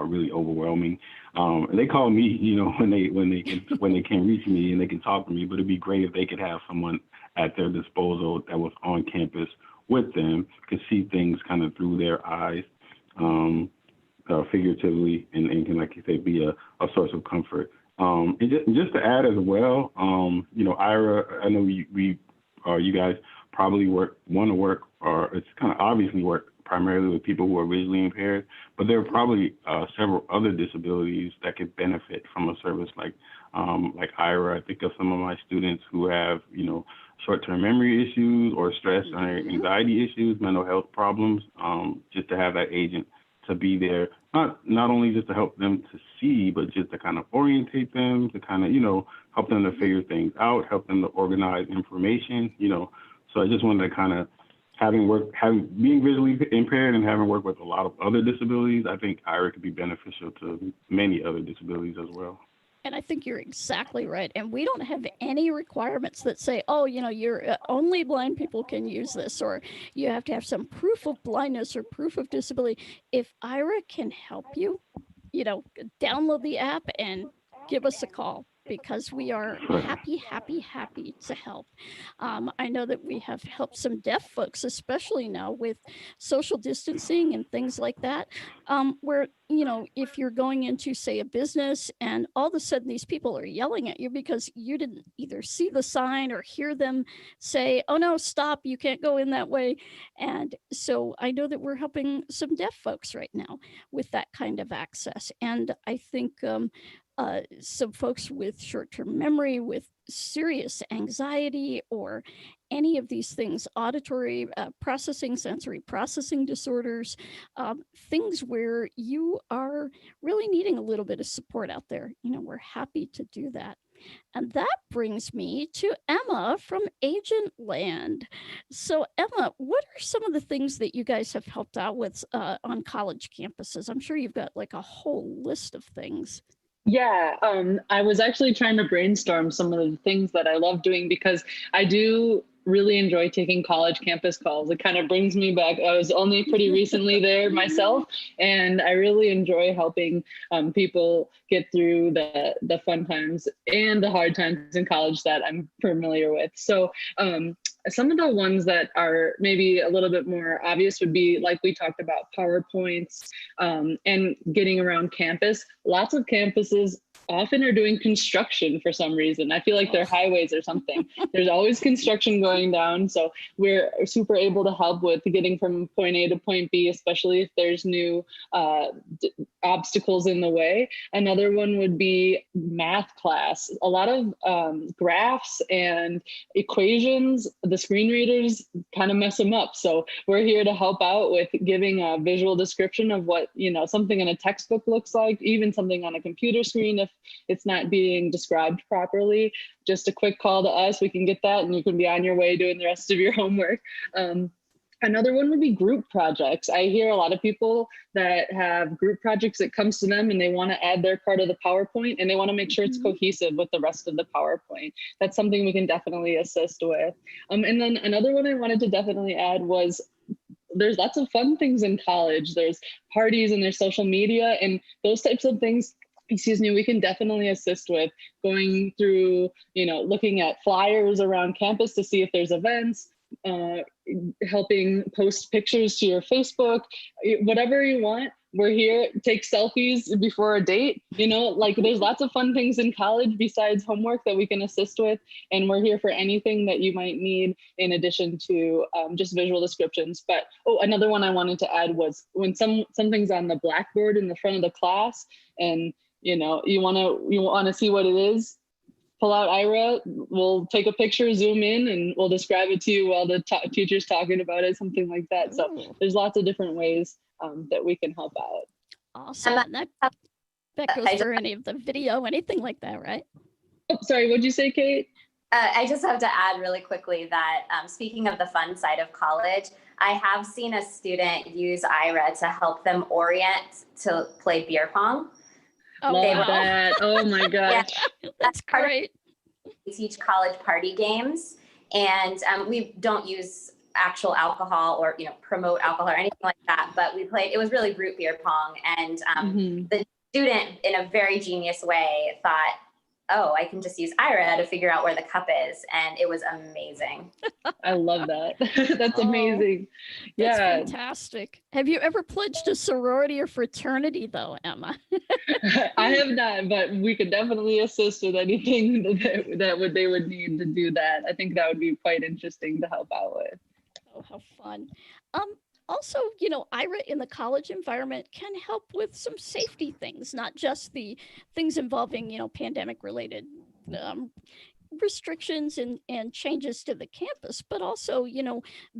Speaker 7: really overwhelming. And they call me, you know, when they can't reach me and they can talk to me, but it'd be great if they could have someone at their disposal that was on campus with them, could see things kind of through their eyes, figuratively, and can, like you say, be a source of comfort. And just to add as well, you know, Ira, I know you guys probably want to work, or it's kind of obviously work primarily with people who are visually impaired, but there are probably several other disabilities that could benefit from a service like Ira. I think of some of my students who have, you know, short-term memory issues or stress or anxiety issues, mental health problems, just to have that agent to be there, not only just to help them to see, but just to kind of orientate them, to kind of, you know, help them to figure things out, help them to organize information, you know. So I just wanted to kind of, being visually impaired and having worked with a lot of other disabilities, I think Ira could be beneficial to many other disabilities as well.
Speaker 1: And I think you're exactly right. And we don't have any requirements that say, oh, you know, you're only blind people can use this, or you have to have some proof of blindness or proof of disability. If Ira can help you, you know, download the app and give us a call, because we are happy to help. I know that we have helped some deaf folks, especially now with social distancing and things like that, where, you know, if you're going into, say, a business and all of a sudden these people are yelling at you because you didn't either see the sign or hear them say, oh no, stop, you can't go in that way. And so I know that we're helping some deaf folks right now with that kind of access. And I think some folks with short-term memory, with serious anxiety, or any of these things, auditory processing, sensory processing disorders, things where you are really needing a little bit of support out there. You know, we're happy to do that. And that brings me to Emma from Agent Land. So Emma, what are some of the things that you guys have helped out with on college campuses? I'm sure you've got like a whole list of things.
Speaker 4: Yeah, I was actually trying to brainstorm some of the things that I love doing, because I do really enjoy taking college campus calls. It kind of brings me back. I was only pretty recently there myself, and I really enjoy helping people get through the fun times and the hard times in college that I'm familiar with. So some of the ones that are maybe a little bit more obvious would be, like we talked about, PowerPoints and getting around campus. Lots of campuses often are doing construction for some reason. I feel like they're highways or something. There's always construction going down. So we're super able to help with getting from point A to point B, especially if there's new obstacles in the way. Another one would be math class. A lot of graphs and equations, the screen readers kind of mess them up. So we're here to help out with giving a visual description of what, you know, something in a textbook looks like, even something on a computer screen if it's not being described properly. Just a quick call to us, we can get that, and you can be on your way doing the rest of your homework. Another one would be group projects. I hear a lot of people that have group projects that comes to them and they want to add their part of the PowerPoint and they want to make sure it's cohesive with the rest of the PowerPoint. That's something we can definitely assist with. And then another one I wanted to definitely add was there's lots of fun things in college. There's parties and there's social media and those types of things, we can definitely assist with going through, looking at flyers around campus to see if there's events, helping post pictures to your Facebook, whatever you want. We're here. Take selfies before a date. There's lots of fun things in college besides homework that we can assist with. And we're here for anything that you might need in addition to just visual descriptions. But another one I wanted to add was when something's on the blackboard in the front of the class and you want to see what it is, pull out Aira, we'll take a picture, zoom in, and we'll describe it to you while the teacher's talking about it, something like that. So there's lots of different ways that we can help out.
Speaker 1: Awesome. And that goes for any of the video, anything like that, right?
Speaker 4: Oh, sorry, what'd you say, Kate?
Speaker 6: I just have to add really quickly that speaking of the fun side of college, I have seen a student use Aira to help them orient to play beer pong.
Speaker 1: Oh,
Speaker 4: Love that. Oh my gosh.
Speaker 6: Yeah,
Speaker 1: that's great.
Speaker 6: We teach college party games and we don't use actual alcohol or, promote alcohol or anything like that, but it was really root beer pong. And the student in a very genius way thought, I can just use Aira to figure out where the cup is. And it was amazing.
Speaker 4: I love that. That's amazing.
Speaker 1: That's fantastic. Have you ever pledged a sorority or fraternity though, Emma?
Speaker 4: I have not, but we could definitely assist with anything that they would need to do that. I think that would be quite interesting to help out with.
Speaker 1: Oh, how fun. Also, Aira in the college environment can help with some safety things, not just the things involving, pandemic related restrictions and changes to the campus, but also,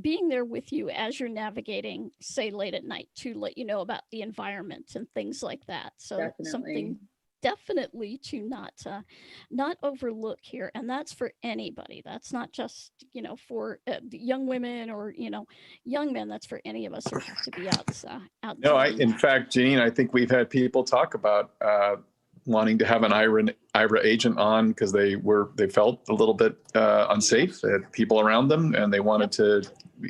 Speaker 1: being there with you as you're navigating, say, late at night to let you know about the environment and things like that. So
Speaker 4: definitely.
Speaker 1: Something definitely to not overlook here, and that's for anybody. That's not just for young women or young men. That's for any of us who have to be out.
Speaker 3: No, in fact, Jean, I think we've had people talk about wanting to have an Aira agent on because they felt a little bit unsafe, had people around them, and they wanted to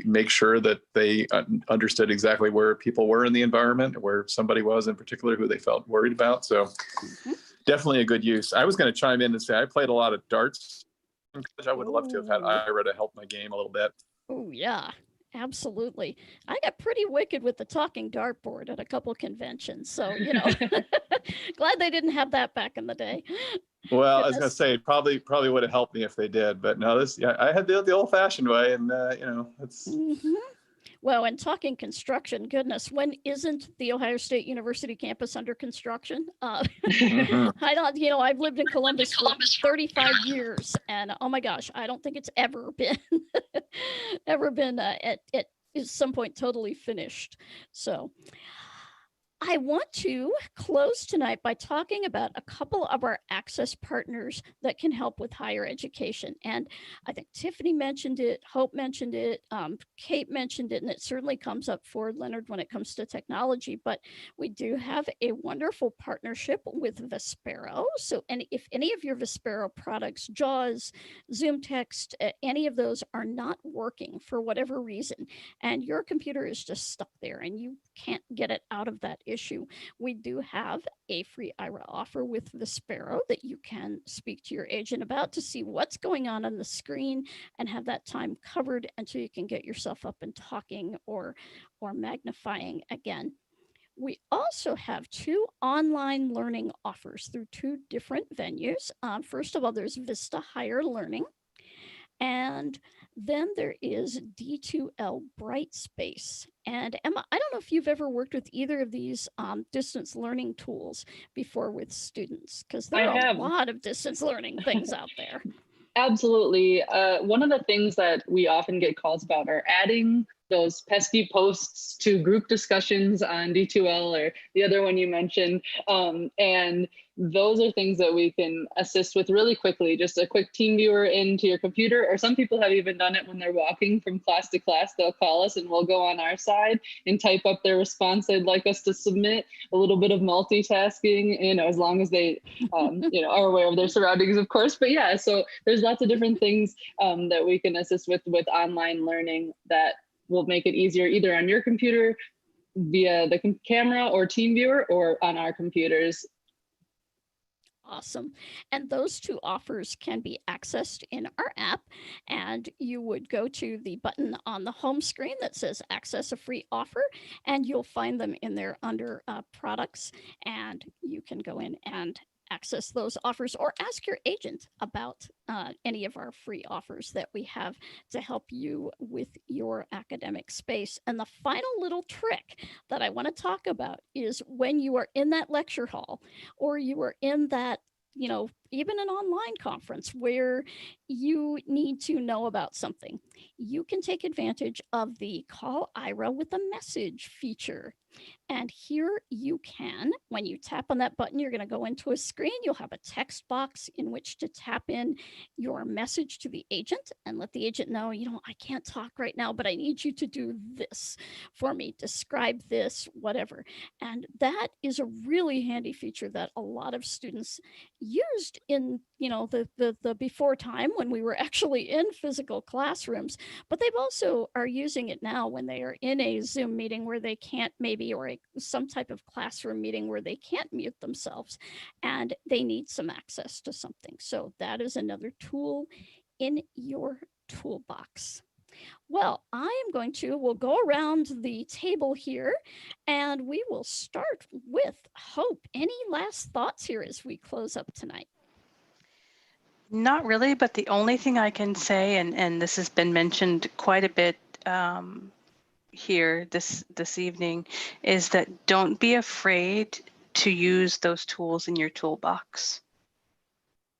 Speaker 3: make sure that they understood exactly where people were in the environment, where somebody was in particular who they felt worried about. So definitely a good use. I was going to chime in and say I played a lot of darts. I would love to have had Aira to help my game a little bit.
Speaker 1: Oh, yeah. Absolutely. I got pretty wicked with the talking dartboard at a couple conventions. So, glad they didn't have that back in the day.
Speaker 3: Well, I was going to say probably would have helped me if they did, but no, I had the old fashioned way, and it's.
Speaker 1: Well, and talking construction, goodness, when isn't the Ohio State University campus under construction? I don't, I've lived in Columbus for 35 years, and oh my gosh, I don't think it's ever been at some point totally finished. So I want to close tonight by talking about a couple of our access partners that can help with higher education. And I think Tiffany mentioned it, Hope mentioned it, Kate mentioned it, and it certainly comes up for Leonard when it comes to technology. But we do have a wonderful partnership with Vispero. So if any of your Vispero products, JAWS, Zoom Text, any of those are not working for whatever reason, and your computer is just stuck there and you can't get it out of that issue, we do have a free Aira offer with Vispero that you can speak to your agent about to see what's going on the screen and have that time covered until you can get yourself up and talking or magnifying again. We also have 2 online learning offers through 2 different venues. First of all, there's Vista Higher Learning. And then there is D2L Brightspace. And Emma, I don't know if you've ever worked with either of these distance learning tools before with students, because there are a lot of distance learning things out there.
Speaker 4: Absolutely. One of the things that we often get calls about are adding those pesky posts to group discussions on D2L or the other one you mentioned. And those are things that we can assist with really quickly. Just a quick team viewer into your computer, or some people have even done it when they're walking from class to class. They'll call us and we'll go on our side and type up their response they'd like us to submit. A little bit of multitasking, you know, as long as they, you know, are aware of their surroundings, of course. But yeah, so there's lots of different things that we can assist with online learning that will make it easier either on your computer via the camera or team viewer or on our computers.
Speaker 1: Awesome. And those two offers can be accessed in our app, and you would go to the button on the home screen that says access a free offer, and you'll find them in there under products, and you can go in and access those offers or ask your agent about any of our free offers that we have to help you with your academic space. And the final little trick that I want to talk about is when you are in that lecture hall or you are in that, you know, even an online conference where you need to know about something, you can take advantage of the Call Aira with a Message feature. And here you can, when you tap on that button, you're going to go into a screen. You'll have a text box in which to tap in your message to the agent and let the agent know, you know, I can't talk right now, but I need you to do this for me, describe this, whatever. And that is a really handy feature that a lot of students used in, you know, the before time when we were actually in physical classrooms, but they've also are using it now when they are in a Zoom meeting where they can't maybe, or some type of classroom meeting where they can't mute themselves and they need some access to something. So that is another tool in your toolbox. Well, we'll go around the table here and we will start with Hope. Any last thoughts here as we close up tonight?
Speaker 5: Not really, but the only thing I can say, and this has been mentioned quite a bit here this evening, is that don't be afraid to use those tools in your toolbox.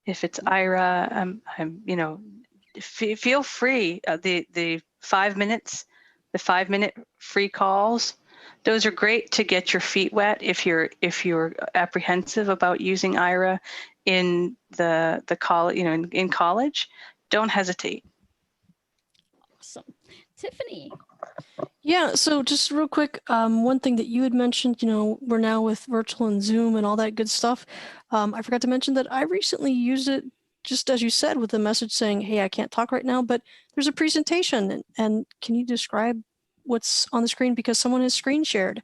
Speaker 5: If it's Aira, you know, feel free. The 5 minutes, the 5-minute free calls, those are great to get your feet wet if you're apprehensive about using Aira in the college, you know, in college. Don't hesitate.
Speaker 1: Awesome. Tiffany.
Speaker 8: Yeah, so just real quick, one thing that you had mentioned, you know, we're now with virtual and Zoom and all that good stuff. I forgot to mention that I recently used it, just as you said, with a message saying, hey, I can't talk right now, but there's a presentation. And can you describe what's on the screen? Because someone has screen shared.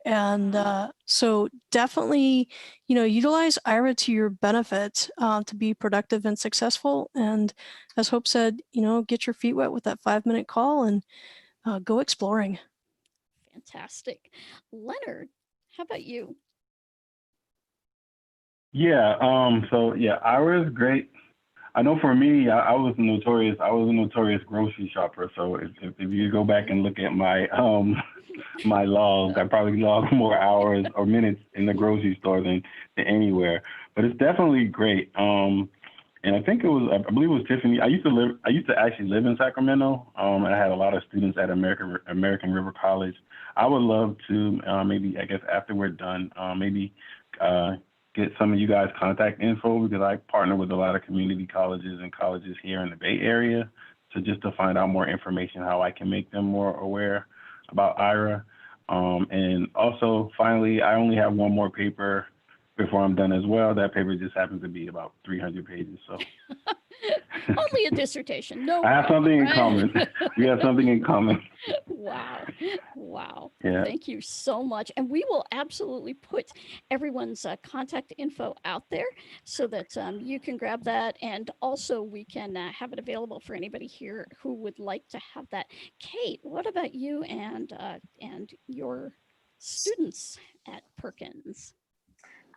Speaker 8: And so definitely, you know, utilize Aira to your benefit to be productive and successful. And as Hope said, you know, get your feet wet with that 5-minute call and go exploring.
Speaker 1: Fantastic. Leonard, how about you?
Speaker 7: Yeah. So yeah, Aira is great. I know for me, I was a notorious grocery shopper. So if you go back and look at my my log, I probably logged more hours or minutes in the grocery store than anywhere. But it's definitely great. And I think I believe it was Tiffany. I used to actually live in Sacramento. And I had a lot of students at American River College. I would love to maybe, I guess after we're done, maybe get some of you guys' contact info, because I partner with a lot of community colleges and colleges here in the Bay Area, so just to find out more information how I can make them more aware about Aira. And also, finally, I only have one more paper before I'm done as well. That paper just happens to be about 300 pages. So
Speaker 1: Only a dissertation. No,
Speaker 7: I have something in common. We have something in common.
Speaker 1: Wow. Wow.
Speaker 7: Yeah.
Speaker 1: Thank you so much. And we will absolutely put everyone's contact info out there so that you can grab that. And also we can have it available for anybody here who would like to have that. Kate, what about you and your students at Perkins?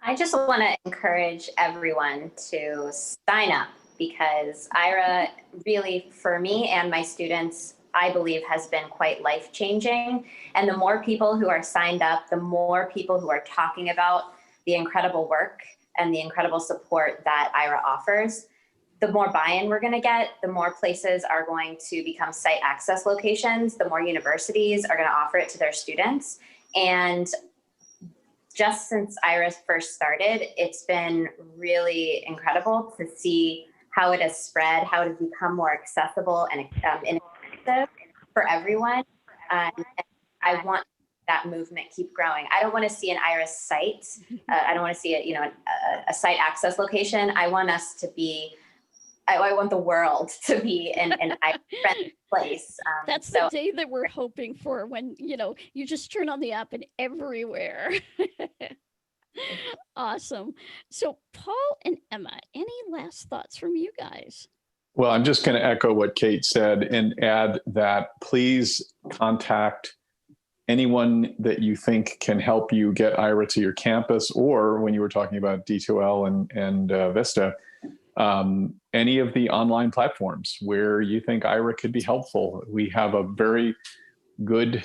Speaker 6: I just want to encourage everyone to sign up, because Aira really, for me and my students, I believe has been quite life-changing. And the more people who are signed up, the more people who are talking about the incredible work and the incredible support that Aira offers, the more buy-in we're going to get, the more places are going to become site access locations, the more universities are going to offer it to their students. And just since Aira first started, it's been really incredible to see how it has spread, how it has become more accessible and inexpensive for everyone. And I want that movement keep growing. I don't want to see an Aira site. I don't want to see a site access location. I want us to be, I want the world to be an Aira-friendly place.
Speaker 1: That's the day that we're hoping for, when, you just turn on the app and everywhere. Awesome. So Paul and Emma, any last thoughts from you guys?
Speaker 3: Well, I'm just going to echo what Kate said and add that please contact anyone that you think can help you get Aira to your campus, or when you were talking about D2L and Vista, any of the online platforms where you think Aira could be helpful. We have a very good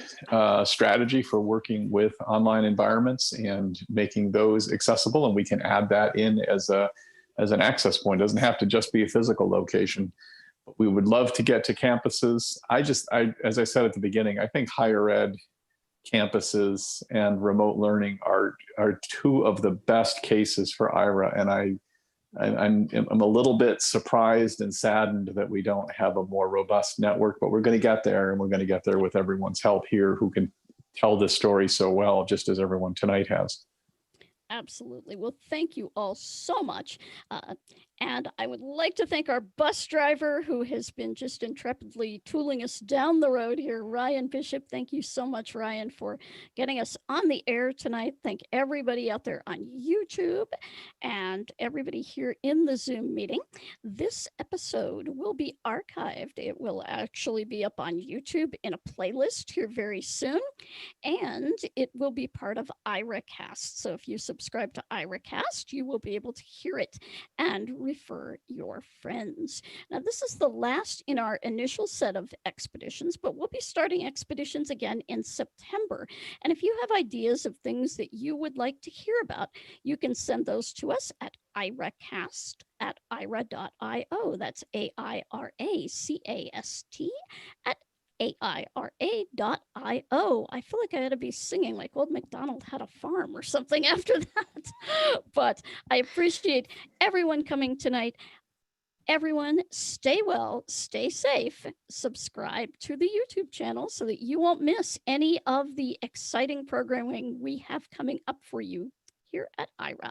Speaker 3: strategy for working with online environments and making those accessible, and we can add that in as an access point. It doesn't have to just be a physical location. But we would love to get to campuses. As I said at the beginning, I think higher ed campuses and remote learning are two of the best cases for Aira, and I'm a little bit surprised and saddened that we don't have a more robust network, but we're going to get there, and we're going to get there with everyone's help here who can tell this story so well, just as everyone tonight has.
Speaker 1: Absolutely. Well, thank you all so much. And I would like to thank our bus driver, who has been just intrepidly tooling us down the road here, Ryan Bishop. Thank you so much, Ryan, for getting us on the air tonight. Thank everybody out there on YouTube and everybody here in the Zoom meeting. This episode will be archived. It will actually be up on YouTube in a playlist here very soon, and it will be part of IraCast. So if you subscribe to IraCast, you will be able to hear it and refer your friends. Now, this is the last in our initial set of expeditions, but we'll be starting expeditions again in September. And if you have ideas of things that you would like to hear about, you can send those to us at iracast@aira.io. That's AIRACAST at AIRA.io. I feel like I ought to be singing like Old MacDonald had a farm or something after that. But I appreciate everyone coming tonight. Everyone, stay well, stay safe, subscribe to the YouTube channel so that you won't miss any of the exciting programming we have coming up for you here at Aira.